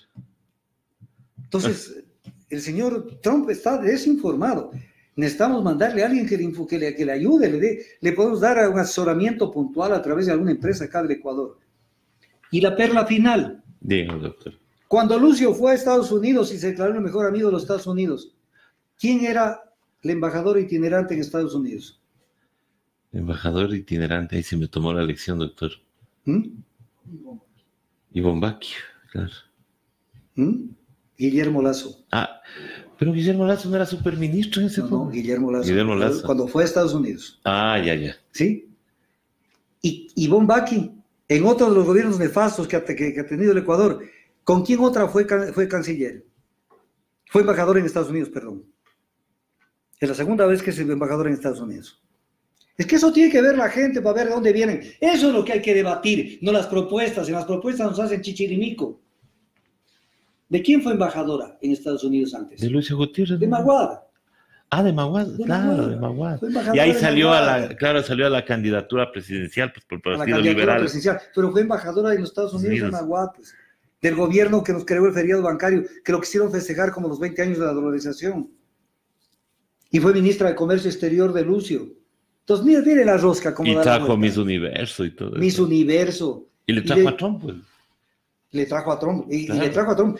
Entonces, el señor Trump está desinformado. Necesitamos mandarle a alguien que le ayude, le podemos dar un asesoramiento puntual a través de alguna empresa acá del Ecuador. Y la perla final. Dígame, doctor. Cuando Lucio fue a Estados Unidos y se declaró el mejor amigo de los Estados Unidos, ¿quién era el embajador itinerante en Estados Unidos? Embajador itinerante, ahí se me tomó la lección, doctor. Ivonne Baki, claro. Guillermo Lazo. Ah, pero Guillermo Lazo no era superministro en ese momento. No, Guillermo Lazo. Cuando fue a Estados Unidos. Ah, ya. ¿Sí? Y Ivonne Baki, en otro de los gobiernos nefastos que ha tenido el Ecuador, ¿con quién otra fue canciller? Fue embajador en Estados Unidos, perdón. Es la segunda vez que es embajador en Estados Unidos. Es que eso tiene que ver la gente para ver de dónde vienen. Eso es lo que hay que debatir, no las propuestas. En las propuestas nos hacen chichirimico. ¿De quién fue embajadora en Estados Unidos antes? De Lucio Gutiérrez. De Maguad. Ah, de Maguad, claro, de Maguad. Y ahí salió salió a la candidatura presidencial, pues, por el Partido Liberal. Pero fue embajadora en los Estados Unidos de Maguad, pues, del gobierno que nos creó el feriado bancario, que lo quisieron festejar como los 20 años de la dolarización. Y fue ministra de Comercio Exterior de Lucio. Entonces, mire la rosca. Como y trajo Miss Universo y todo eso. Miss Universo. Y le trajo a Trump, pues. Le trajo a Trump. Y le trajo a Trump.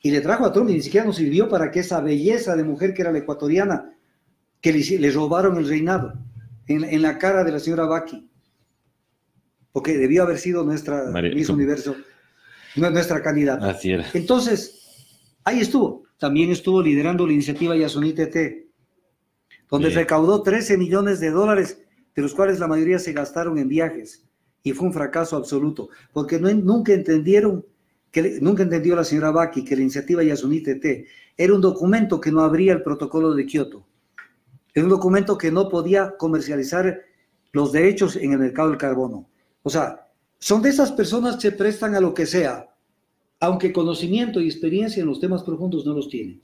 y le trajo a Trump y ni siquiera nos sirvió para que esa belleza de mujer que era la ecuatoriana, que le robaron el reinado en la cara de la señora Baki, porque debió haber sido nuestra Miss Universo, nuestra candidata. Así era. Entonces, ahí estuvo. También estuvo liderando la iniciativa Yasuní TT, donde recaudó 13 millones de dólares, de los cuales la mayoría se gastaron en viajes, y fue un fracaso absoluto, porque nunca entendió la señora Baki que la iniciativa Yasuní TT era un documento que no abría el protocolo de Kioto, era un documento que no podía comercializar los derechos en el mercado del carbono. O sea, son de esas personas que se prestan a lo que sea, aunque conocimiento y experiencia en los temas profundos no los tienen,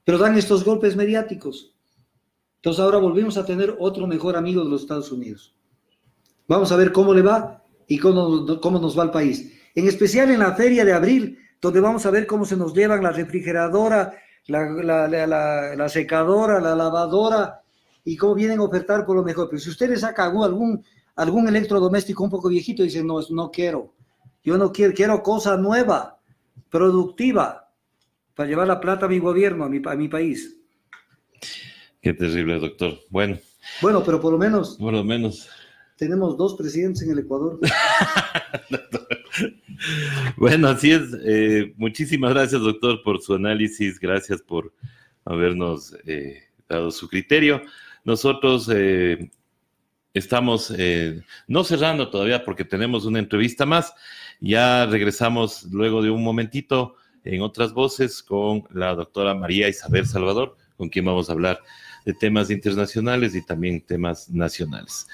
pero dan estos golpes mediáticos. Entonces ahora volvimos a tener otro mejor amigo de los Estados Unidos. Vamos a ver cómo le va y cómo nos va el país. En especial en la feria de abril, donde vamos a ver cómo se nos llevan la refrigeradora, la secadora, la lavadora, y cómo vienen a ofertar por lo mejor. Pero si usted le saca algún electrodoméstico un poco viejito, dice, no quiero. Yo no quiero cosa nueva, productiva, para llevar la plata a mi gobierno, a mi país. Qué terrible, doctor. Bueno, pero por lo menos tenemos 2 presidentes en el Ecuador. Bueno, así es. Muchísimas gracias, doctor, por su análisis. Gracias por habernos dado su criterio. Nosotros estamos no cerrando todavía porque tenemos una entrevista más. Ya regresamos luego de un momentito en Otras Voces con la doctora María Isabel Salvador, con quien vamos a hablar de temas internacionales y también temas nacionales.